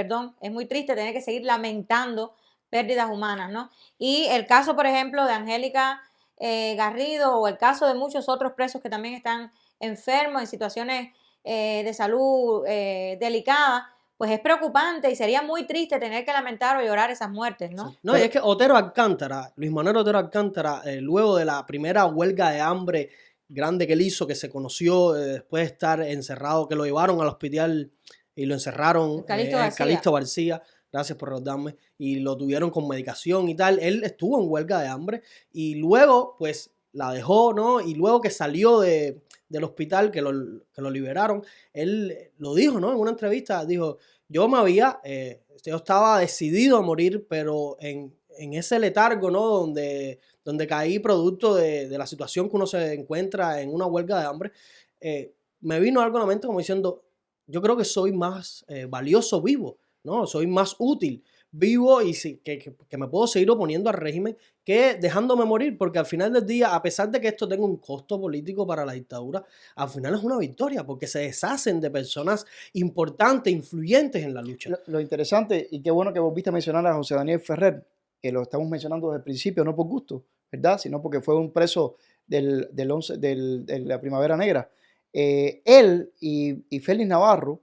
lamentando pérdidas humanas, ¿no? Y el caso, por ejemplo, de Angélica Garrido o el caso de muchos otros presos que también están enfermos en situaciones de salud delicadas, pues es preocupante y sería muy triste tener que lamentar o llorar esas muertes, ¿no? Sí. No, y es que Otero Alcántara, Luis Manuel Otero Alcántara, luego de la primera huelga de hambre grande que él hizo, que se conoció después de estar encerrado, que lo llevaron al hospital y lo encerraron, Calixto García, gracias por recordarme, y lo tuvieron con medicación y tal. Él estuvo en huelga de hambre y luego, pues, la dejó, ¿no? Y luego que salió del hospital, que lo liberaron, él lo dijo, ¿no? En una entrevista, dijo, yo estaba decidido a morir, pero en ese letargo, ¿no? Donde caí producto de la situación que uno se encuentra en una huelga de hambre, me vino algo a la mente como diciendo, yo creo que soy más valioso vivo, ¿no? Soy más útil vivo y que me puedo seguir oponiendo al régimen que dejándome morir, porque al final del día, a pesar de que esto tenga un costo político para la dictadura, al final es una victoria, porque se deshacen de personas importantes, influyentes en la lucha. Lo interesante, y qué bueno que volviste a mencionar a José Daniel Ferrer, que lo estamos mencionando desde el principio, no por gusto, ¿verdad? Sino porque fue un preso de la Primavera Negra. Él y Félix Navarro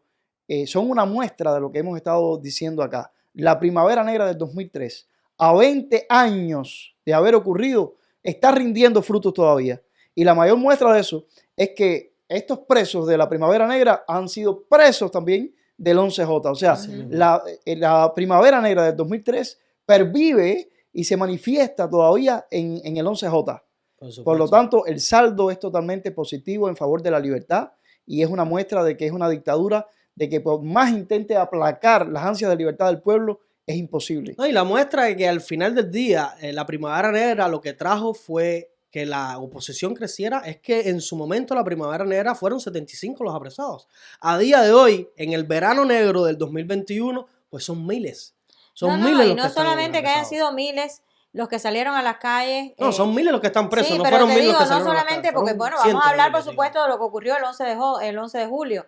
son una muestra de lo que hemos estado diciendo acá. La Primavera Negra del 2003, a 20 años de haber ocurrido, está rindiendo frutos todavía. Y la mayor muestra de eso es que estos presos de la Primavera Negra han sido presos también del 11J. O sea, la Primavera Negra del 2003 pervive y se manifiesta todavía en el 11J. Por lo tanto, el saldo es totalmente positivo en favor de la libertad y es una muestra de que es una dictadura, de que por más intente aplacar las ansias de libertad del pueblo, es imposible. No, y la muestra de que al final del día la Primavera Negra lo que trajo fue que la oposición creciera, es que en su momento la Primavera Negra fueron 75 los apresados. A día de hoy, en el verano negro del 2021, pues son miles. Son miles los y no solamente que hayan sido miles los que salieron a las calles. No, son miles los que están presos, sí, no pero fueron te miles digo, los que salieron no a las solamente calles. porque, bueno, vamos a hablar, por supuesto, de lo que ocurrió el 11 de julio.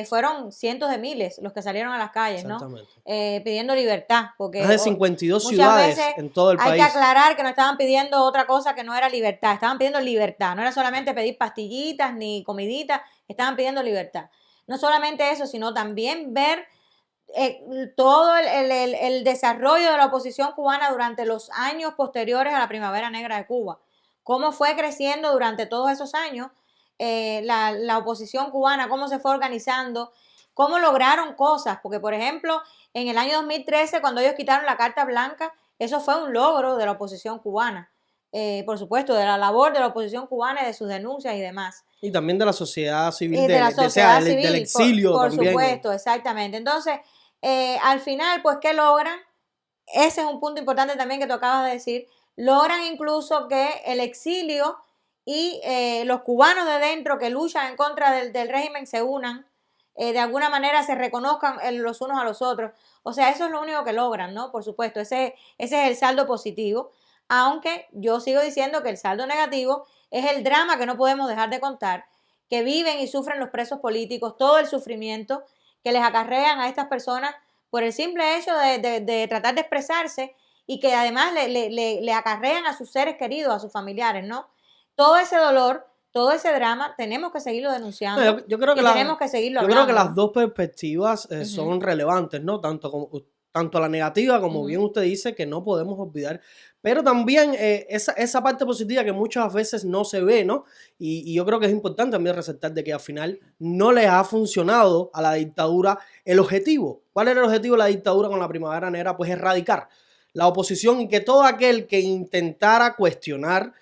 Fueron cientos de miles los que salieron a las calles, ¿no? Pidiendo libertad. Porque más de 52 ciudades en todo el país. Hay que aclarar que no estaban pidiendo otra cosa que no era libertad. Estaban pidiendo libertad. No era solamente pedir pastillitas ni comiditas. Estaban pidiendo libertad. No solamente eso, sino también ver todo el desarrollo de la oposición cubana durante los años posteriores a la Primavera Negra de Cuba. Cómo fue creciendo durante todos esos años la oposición cubana, cómo se fue organizando, cómo lograron cosas, porque por ejemplo, en el año 2013, cuando ellos quitaron la Carta Blanca, eso fue un logro de la oposición cubana, por supuesto, de la labor de la oposición cubana y de sus denuncias y demás. Y también de la sociedad civil, del exilio por también. Supuesto, exactamente. Entonces, al final, pues, ¿qué logran? Ese es un punto importante también que tú acabas de decir. Logran incluso que el exilio y los cubanos de dentro que luchan en contra del régimen se unan, de alguna manera se reconozcan los unos a los otros. O sea, eso es lo único que logran, ¿no? Por supuesto, ese es el saldo positivo, aunque yo sigo diciendo que el saldo negativo es el drama que no podemos dejar de contar, que viven y sufren los presos políticos, todo el sufrimiento que les acarrean a estas personas por el simple hecho de tratar de expresarse y que además le acarrean a sus seres queridos, a sus familiares, ¿no? Todo ese dolor, todo ese drama, tenemos que seguirlo denunciando. No, yo creo que tenemos que seguirlo hablando. Yo creo que las dos perspectivas son relevantes, ¿no? Tanto la negativa como bien usted dice, que no podemos olvidar, pero también esa parte positiva que muchas veces no se ve, ¿no? Y yo creo que es importante también resaltar de que al final no les ha funcionado a la dictadura el objetivo. ¿Cuál era el objetivo de la dictadura con la Primavera Negra? Pues erradicar la oposición y que todo aquel que intentara cuestionar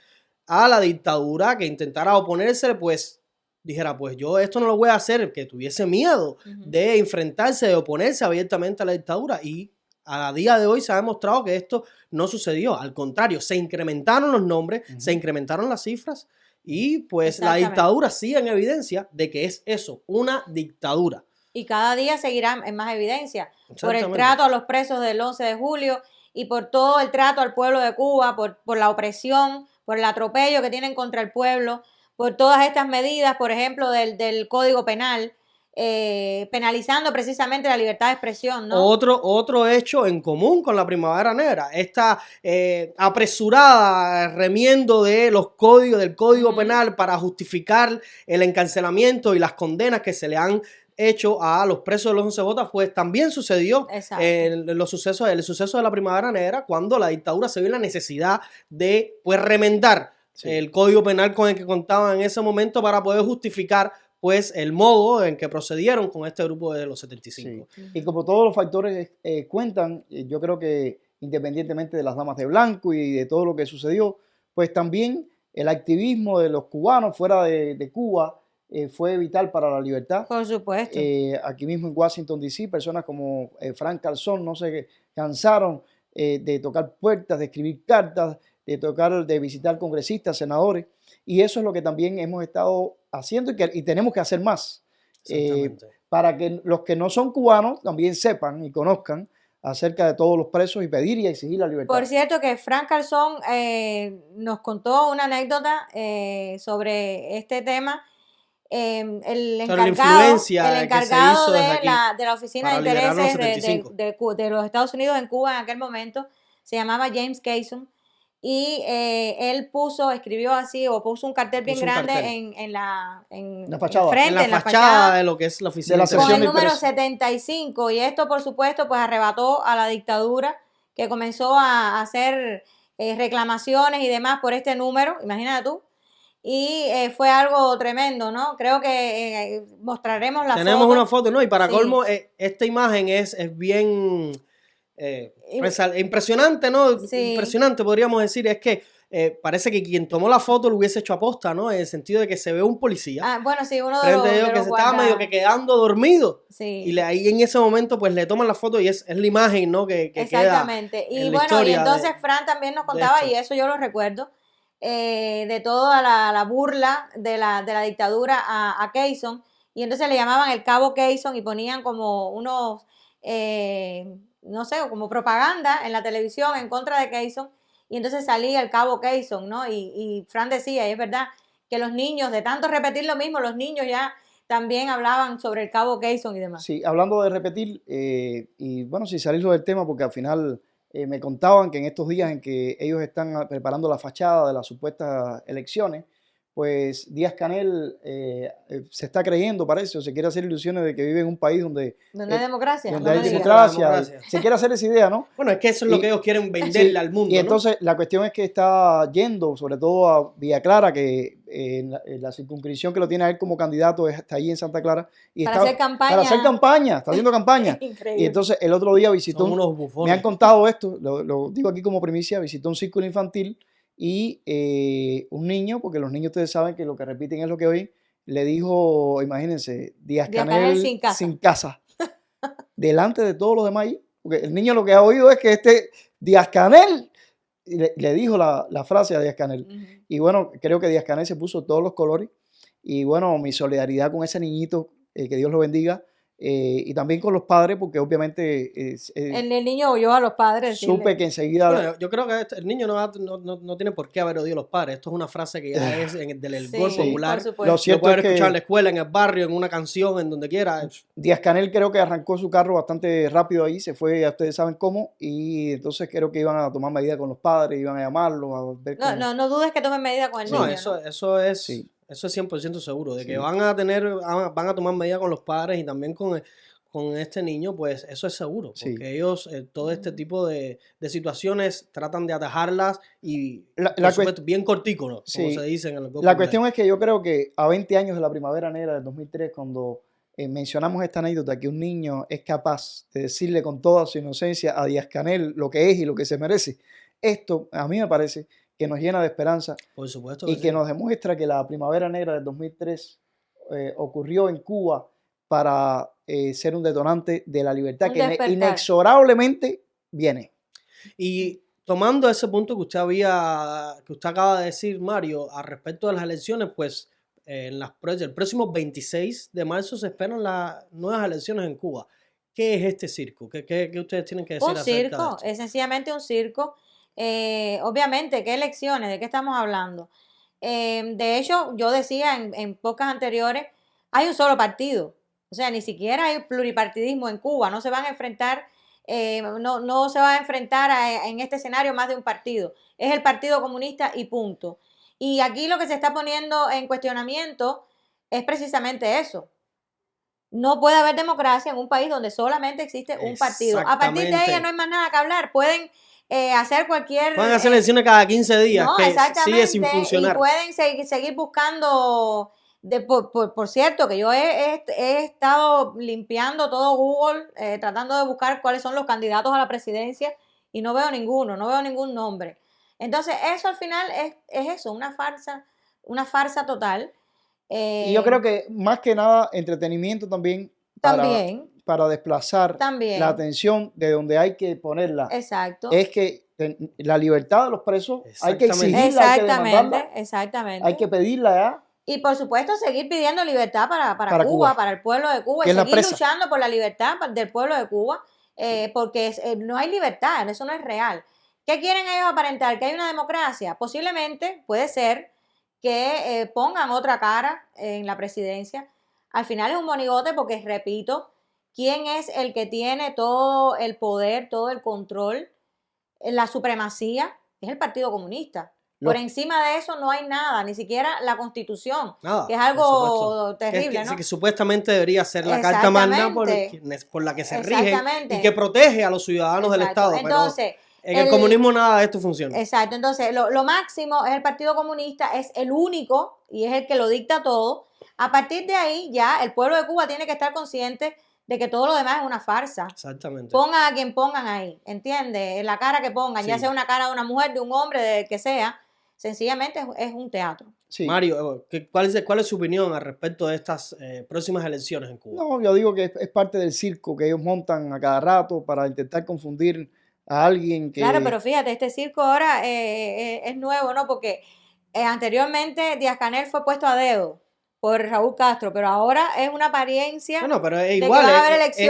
a la dictadura, que intentara oponerse, pues dijera, pues yo esto no lo voy a hacer, que tuviese miedo de enfrentarse, de oponerse abiertamente a la dictadura. Y a día de hoy se ha demostrado que esto no sucedió. Al contrario, se incrementaron los nombres, se incrementaron las cifras y pues la dictadura sigue en evidencia de que es eso, una dictadura. Y cada día seguirá en más evidencia por el trato a los presos del 11 de julio y por todo el trato al pueblo de Cuba, por la opresión, por el atropello que tienen contra el pueblo, por todas estas medidas, por ejemplo, del Código Penal, penalizando precisamente la libertad de expresión, ¿no? Otro hecho en común con la Primavera Negra, esta apresurada remiendo del Código Penal para justificar el encarcelamiento y las condenas que se le han hecho a los presos de los 11J, pues también sucedió el suceso de la Primavera Negra, cuando la dictadura se vio la necesidad de pues remendar el Código Penal con el que contaban en ese momento para poder justificar pues el modo en que procedieron con este grupo de los 75. Sí. Y como todos los factores cuentan, yo creo que independientemente de las damas de blanco y de todo lo que sucedió, pues también el activismo de los cubanos fuera de Cuba fue vital para la libertad. Por supuesto. Aquí mismo en Washington, D.C., personas como Frank Calzón no se cansaron de tocar puertas, de escribir cartas, de visitar congresistas, senadores, y eso es lo que también hemos estado haciendo y tenemos que hacer más, para que los que no son cubanos también sepan y conozcan acerca de todos los presos y pedir y exigir la libertad. Por cierto que Frank Calzón nos contó una anécdota sobre este tema. El encargado de la Oficina de Intereses de los Estados Unidos en Cuba en aquel momento se llamaba James Cason, y él escribió así, o puso un cartel bien grande en la fachada de lo que es la oficina con el número 75, y esto por supuesto pues arrebató a la dictadura, que comenzó a hacer reclamaciones y demás por este número, imagínate tú. Y fue algo tremendo, ¿no? Creo que mostraremos la foto. Tenemos una foto, ¿no? Y para colmo, esta imagen es bien impresionante, ¿no? Sí. Impresionante, podríamos decir. Es que parece que quien tomó la foto lo hubiese hecho aposta, ¿no? En el sentido de que se ve un policía. Bueno, sí, uno de los que se estaba medio que quedando dormido. Sí. Y ahí en ese momento, pues le toman la foto y es la imagen, ¿no? Que exactamente. Queda y bueno, y entonces Fran también nos contaba, y eso yo lo recuerdo, de toda la burla de la dictadura a Cason, y entonces le llamaban el cabo Cason y ponían como unos, no sé, como propaganda en la televisión en contra de Cason, y entonces salía el cabo Cason, ¿no? Y Fran decía, y es verdad, que los niños, de tanto repetir lo mismo, los niños ya también hablaban sobre el cabo Cason y demás. Sí, hablando de repetir, y bueno, sin salirlo del tema, porque al final me contaban que en estos días en que ellos están preparando la fachada de las supuestas elecciones, pues Díaz-Canel se está creyendo, parece, o se quiere hacer ilusiones de que vive en un país donde hay democracia. Donde hay democracia. Se quiere hacer esa idea, ¿no? Bueno, es que eso es lo que ellos quieren venderle al mundo, y entonces la cuestión es que está yendo, sobre todo a Villa Clara, que en la circunscripción que lo tiene a él como candidato está ahí en Santa Clara. Y para hacer campaña. Para hacer campaña, está haciendo campaña. Increíble. Y entonces el otro día visitó, unos bufones. me han contado esto, lo digo aquí como primicia, visitó un círculo infantil y un niño, porque los niños ustedes saben que lo que repiten es lo que oyen, le dijo, imagínense, Díaz-Canel sin casa. Delante de todos los demás ahí, porque el niño lo que ha oído es que Díaz-Canel le dijo la frase a Díaz-Canel. Uh-huh. Y bueno, creo que Díaz-Canel se puso todos los colores. Y bueno, mi solidaridad con ese niñito, que Dios lo bendiga. Y también con los padres, porque obviamente el niño oyó a los padres. Supe que enseguida... Bueno, yo creo que el niño no tiene por qué haber odiado a los padres. Esto es una frase que ya es del gol popular. Lo cierto lo es que escuchar en la escuela, en el barrio, en una canción, en donde quiera. Díaz-Canel creo que arrancó su carro bastante rápido ahí, se fue, ya ustedes saben cómo, y entonces creo que iban a tomar medidas con los padres, iban a llamarlos, a ver cómo... No dudes que tomen medidas con el niño. Eso es... Sí. Eso es 100% seguro, de que van a tomar medidas con los padres y también con este niño, pues eso es seguro, porque ellos todo este tipo de situaciones tratan de atajarlas y por supuesto, bien cortico, ¿no? Como se dice en el grupo. La cuestión es que yo creo que a 20 años de la Primavera Negra del 2003, cuando mencionamos esta anécdota, que un niño es capaz de decirle con toda su inocencia a Díaz-Canel lo que es y lo que se merece, esto a mí me parece que nos llena de esperanza. Por supuesto y que nos demuestra que la Primavera Negra del 2003 ocurrió en Cuba para ser un detonante de la libertad que inexorablemente viene. Y tomando ese punto que usted acaba de decir, Mario, a respecto de las elecciones, pues el próximo 26 de marzo se esperan las nuevas elecciones en Cuba. ¿Qué es este circo? ¿Qué ustedes tienen que decir acerca de esto? Un circo, es sencillamente un circo. Obviamente, ¿qué elecciones? ¿De qué estamos hablando? De hecho, yo decía en podcasts anteriores, hay un solo partido. O sea, ni siquiera hay pluripartidismo en Cuba. No se van a enfrentar, no se va a enfrentar en este escenario más de un partido. Es el Partido Comunista y punto. Y aquí lo que se está poniendo en cuestionamiento es precisamente eso. No puede haber democracia en un país donde solamente existe un partido. A partir de ella no hay más nada que hablar. Pueden hacer cualquier... Pueden hacer elecciones cada 15 días, no, que sigue sin funcionar. Y pueden seguir buscando... Por cierto, que yo he estado limpiando todo Google, tratando de buscar cuáles son los candidatos a la presidencia y no veo ninguno, no veo ningún nombre. Entonces, eso al final es eso, una farsa total. Y yo creo que más que nada entretenimiento también para desplazar la atención de donde hay que ponerla. Exacto. Es que la libertad de los presos hay que exigirla, hay que demandarla, hay que pedirla ya. Y por supuesto seguir pidiendo libertad para Cuba, para el pueblo de Cuba, y seguir luchando por la libertad del pueblo de Cuba, porque no hay libertad, eso no es real. ¿Qué quieren ellos aparentar? ¿Que hay una democracia? Posiblemente, puede ser que pongan otra cara en la presidencia. Al final es un monigote porque, repito, ¿quién es el que tiene todo el poder, todo el control, la supremacía? Es el Partido Comunista. Por encima de eso no hay nada, ni siquiera la Constitución, que es algo terrible, ¿no? Que supuestamente debería ser la Carta Magna por la que se rigen y que protege a los ciudadanos del Estado. Entonces, en el comunismo nada de esto funciona. Exacto, entonces lo máximo es el Partido Comunista, es el único y es el que lo dicta todo. A partir de ahí ya el pueblo de Cuba tiene que estar consciente de que todo lo demás es una farsa. Exactamente. Pongan a quien pongan ahí, ¿entiendes? La cara que pongan, ya sea una cara de una mujer, de un hombre, de que sea, sencillamente es un teatro. Sí. Mario, ¿cuál es su opinión al respecto de estas próximas elecciones en Cuba? No, yo digo que es parte del circo que ellos montan a cada rato para intentar confundir a alguien que... Claro, pero fíjate, este circo ahora es nuevo, ¿no? Porque anteriormente Díaz-Canel fue puesto a dedo por Raúl Castro, pero ahora es una apariencia. Bueno, pero es igual.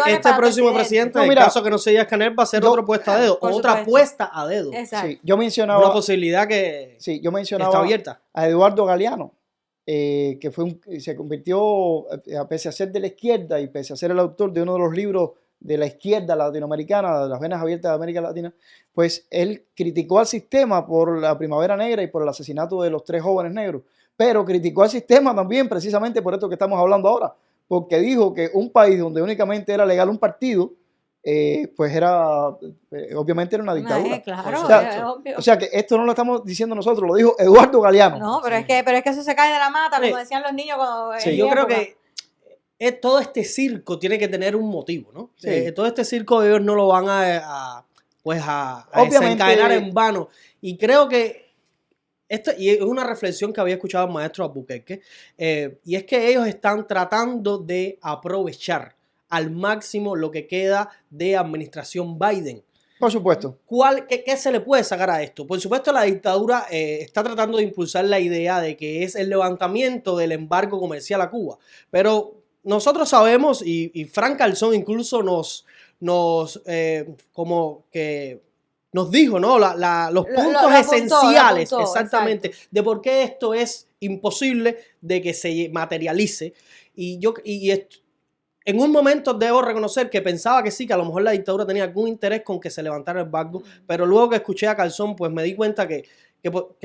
Este próximo presidente, en el caso que no sea Díaz-Canel, va a ser otro puesta a dedo, otra puesta a dedo. Exacto. Sí, yo mencionaba una posibilidad que está abierta. A Eduardo Galeano, que se convirtió, pese a ser de la izquierda y pese a ser el autor de uno de los libros de la izquierda latinoamericana, de las venas abiertas de América Latina, pues él criticó al sistema por la Primavera Negra y por el asesinato de los 3 jóvenes negros, pero criticó al sistema también precisamente por esto que estamos hablando ahora, porque dijo que un país donde únicamente era legal un partido, pues obviamente era una dictadura. Claro, o sea que esto no lo estamos diciendo nosotros, lo dijo Eduardo Galeano. No, pero es que eso se cae de la mata, como decían los niños cuando... yo creo que todo este circo tiene que tener un motivo, ¿no? Sí. Todo este circo ellos no lo van a desencadenar en vano. Y creo que y es una reflexión que había escuchado el maestro Albuquerque, y es que ellos están tratando de aprovechar al máximo lo que queda de administración Biden. Por supuesto. ¿Qué se le puede sacar a esto? Por supuesto, la dictadura está tratando de impulsar la idea de que es el levantamiento del embargo comercial a Cuba, pero nosotros sabemos, y Frank Calzón incluso nos dijo, ¿no? Los puntos esenciales, exactamente, de por qué esto es imposible de que se materialice. En un momento debo reconocer que pensaba que sí, que a lo mejor la dictadura tenía algún interés con que se levantara el embargo, pero luego que escuché a Calzón, pues me di cuenta que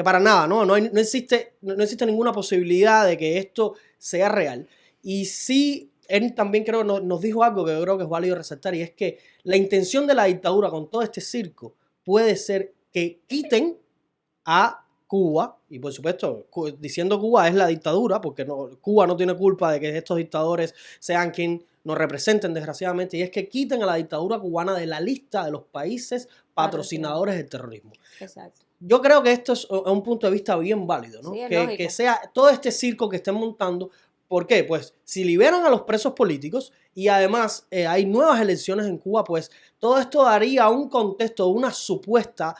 para nada, no existe ninguna posibilidad de que esto sea real. Y sí, él también creo nos dijo algo que yo creo que es válido resaltar, y es que la intención de la dictadura con todo este circo puede ser que quiten a Cuba, y por supuesto, diciendo Cuba es la dictadura, porque Cuba no tiene culpa de que estos dictadores sean quien nos representen, desgraciadamente, y es que quiten a la dictadura cubana de la lista de los países patrocinadores del terrorismo. Exacto. Yo creo que esto es un punto de vista bien válido, ¿no? Sí, que sea todo este circo que estén montando. ¿Por qué? Pues si liberan a los presos políticos y además hay nuevas elecciones en Cuba, pues todo esto daría un contexto, una supuesta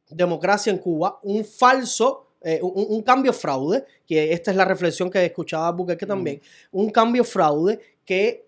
democracia en Cuba, un falso, un cambio fraude, que esta es la reflexión que escuchaba Albuquerque también, un cambio fraude que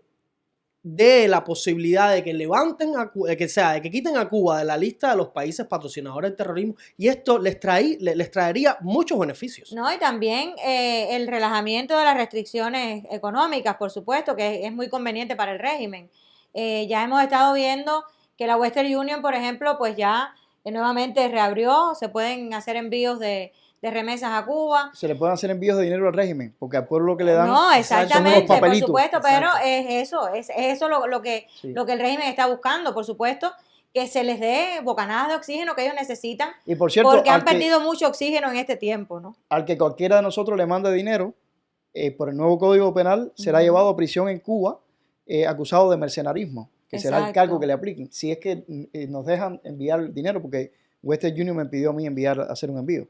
dé la posibilidad de que levanten a Cuba, de que quiten a Cuba de la lista de los países patrocinadores del terrorismo, y esto les traería muchos beneficios. No, y también el relajamiento de las restricciones económicas, por supuesto, que es muy conveniente para el régimen. Ya hemos estado viendo que la Western Union, por ejemplo, pues ya nuevamente reabrió, se pueden hacer envíos de remesas a Cuba. Se le pueden hacer envíos de dinero al régimen, porque al pueblo lo que le dan no, exactamente, son unos por supuesto, pero es eso lo que el régimen está buscando, por supuesto, que se les dé bocanadas de oxígeno que ellos necesitan, y por cierto, porque han perdido mucho oxígeno en este tiempo, ¿no? Al que cualquiera de nosotros le mande dinero, por el nuevo Código Penal, será llevado a prisión en Cuba, acusado de mercenarismo, que será el cargo que le apliquen, si es que nos dejan enviar dinero, porque Western Union me pidió a mí hacer un envío.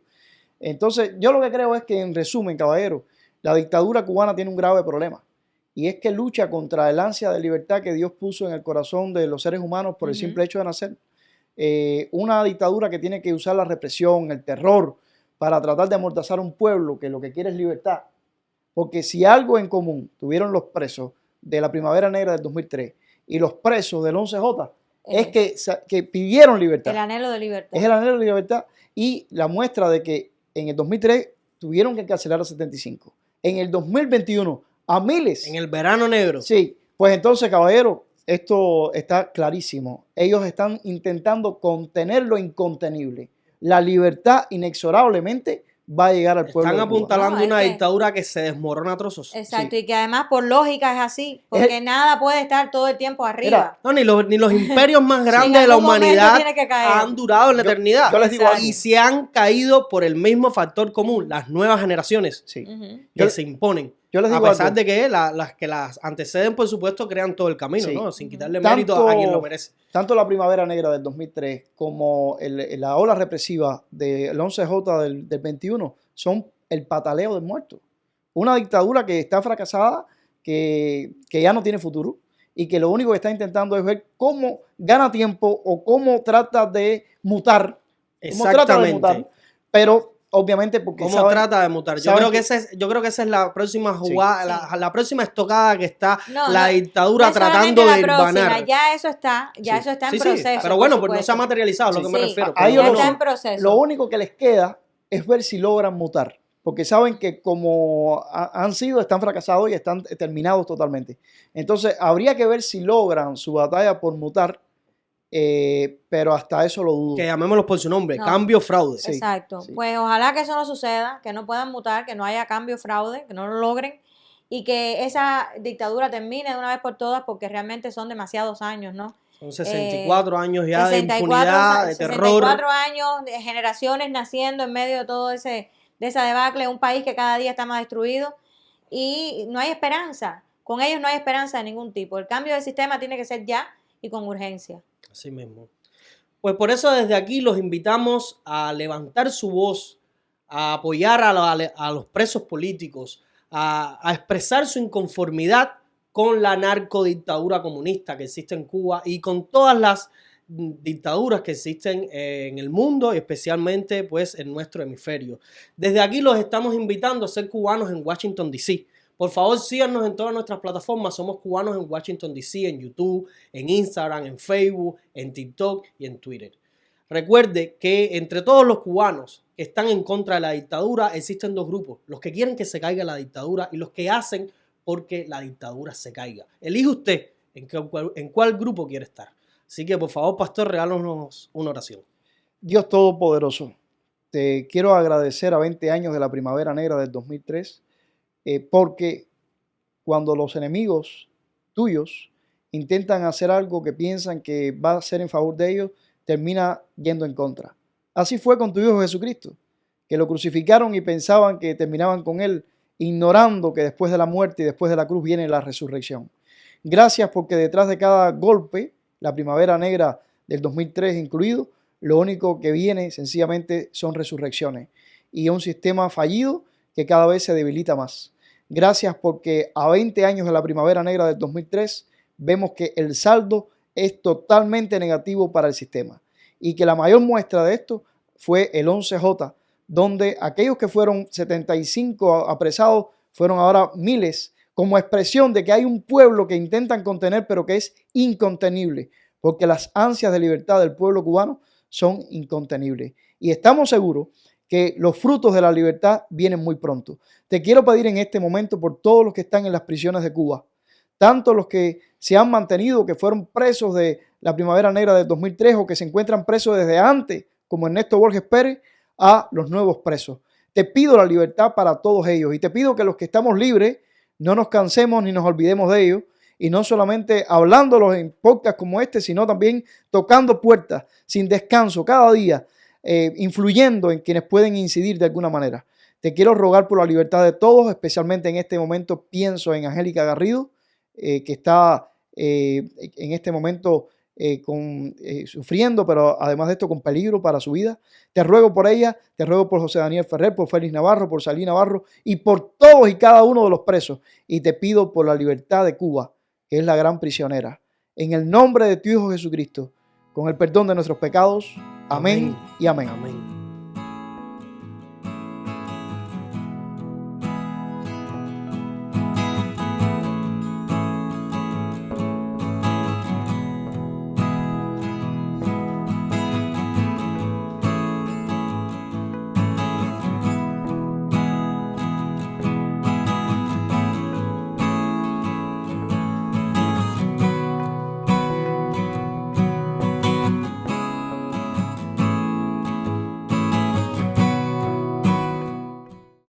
Entonces, yo lo que creo es que, en resumen, caballero, La dictadura cubana tiene un grave problema y es que lucha contra el ansia de libertad que Dios puso en el corazón de los seres humanos por el simple hecho de nacer. Una dictadura que tiene que usar la represión, el terror para tratar de amordazar a un pueblo que lo que quiere es libertad. Porque si algo en común tuvieron los presos de la Primavera Negra del 2003 y los presos del 11J, es que pidieron libertad. El anhelo de libertad. Es el anhelo de libertad y la muestra de que en el 2003 tuvieron que encarcelar a 75. En el 2021 a miles. En el verano negro. Sí, pues entonces, caballero, esto está clarísimo. Ellos están intentando contener lo incontenible. La libertad inexorablemente va a llegar al pueblo. Están apuntalando una que... dictadura que se desmorona a trozos. Exacto, Sí. y que además por lógica es así, porque nada puede estar todo el tiempo arriba. Mira, ni los imperios más grandes de la humanidad han durado en la eternidad. Yo les digo algo. Y se han caído por el mismo factor común, las nuevas generaciones Sí. que se imponen. Yo les digo a pesar algo. de que las que las anteceden, por supuesto, crean todo el camino, Sí. ¿no? Sin quitarle mérito a quien lo merece. Tanto la Primavera Negra del 2003 como la ola represiva del 11J del 21 son el pataleo del muerto. Una dictadura que está fracasada, que ya no tiene futuro y que lo único que está intentando es ver cómo gana tiempo o cómo trata de mutar. Exactamente. Pero obviamente porque ¿Cómo trata de mutar? Yo creo que esa es la próxima jugada, Sí. la próxima estocada que está No, la dictadura tratando de irvanar. Ya eso está en proceso. Pero bueno, pues no se ha materializado, es lo que me refiero. Ya está en proceso. Lo único que les queda es ver si logran mutar, porque saben que como están fracasados y están terminados totalmente. Entonces, habría que ver si logran su batalla por mutar, pero hasta eso lo dudo. Que llamémoslo por su nombre, cambio fraude. Sí. Exacto. Sí. Pues ojalá que eso no suceda, que no puedan mutar, que no haya cambio fraude, que no lo logren y que esa dictadura termine de una vez por todas porque realmente son demasiados años, ¿no? Son 64 años ya 64, de impunidad, de terror. 64 años, de generaciones naciendo en medio de todo de esa debacle, un país que cada día está más destruido y no hay esperanza. Con ellos no hay esperanza de ningún tipo. El cambio del sistema tiene que ser ya y con urgencia. Así mismo. Pues por eso desde aquí los invitamos a levantar su voz, a apoyar a los presos políticos, a expresar su inconformidad con la narcodictadura comunista que existe en Cuba y con todas las dictaduras que existen en el mundo y especialmente pues en nuestro hemisferio. Desde aquí los estamos invitando a ser cubanos en Washington, D.C. Por favor, síganos en todas nuestras plataformas. Somos Cubanos en Washington, D.C., en YouTube, en Instagram, en Facebook, en TikTok y en Twitter. Recuerde que entre todos los cubanos que están en contra de la dictadura existen dos grupos. Los que quieren que se caiga la dictadura y los que hacen porque la dictadura se caiga. Elige usted en cuál grupo quiere estar. Así que, por favor, pastor, regálanos una oración. Dios Todopoderoso, te quiero agradecer a 20 años de la Primavera Negra del 2003, porque cuando los enemigos tuyos intentan hacer algo que piensan que va a ser en favor de ellos, termina yendo en contra. Así fue con tu Hijo Jesucristo, que lo crucificaron y pensaban que terminaban con él, ignorando que después de la muerte y después de la cruz viene la resurrección. Gracias porque detrás de cada golpe, la Primavera Negra del 2003 incluido, lo único que viene sencillamente son resurrecciones y un sistema fallido que cada vez se debilita más. Gracias porque a 20 años de la Primavera Negra del 2003 vemos que el saldo es totalmente negativo para el sistema y que la mayor muestra de esto fue el 11J, donde aquellos que fueron 75 apresados fueron ahora miles, como expresión de que hay un pueblo que intentan contener pero que es incontenible, porque las ansias de libertad del pueblo cubano son incontenibles. Y estamos seguros que los frutos de la libertad vienen muy pronto. Te quiero pedir en este momento por todos los que están en las prisiones de Cuba, tanto los que se han mantenido, que fueron presos de la Primavera Negra del 2003 o que se encuentran presos desde antes, como Ernesto Borges Pérez, a los nuevos presos. Te pido la libertad para todos ellos y te pido que los que estamos libres no nos cansemos ni nos olvidemos de ellos y no solamente hablándolos en podcasts como este, sino también tocando puertas sin descanso cada día, influyendo en quienes pueden incidir de alguna manera. Te quiero rogar por la libertad de todos, especialmente en este momento pienso en Angélica Garrido, que está en este momento sufriendo, pero además de esto con peligro para su vida. Te ruego por ella, te ruego por José Daniel Ferrer, por Félix Navarro, por Salí Navarro y por todos y cada uno de los presos. Y te pido por la libertad de Cuba, que es la gran prisionera. En el nombre de tu Hijo Jesucristo, con el perdón de nuestros pecados. Amén y amén. Amén.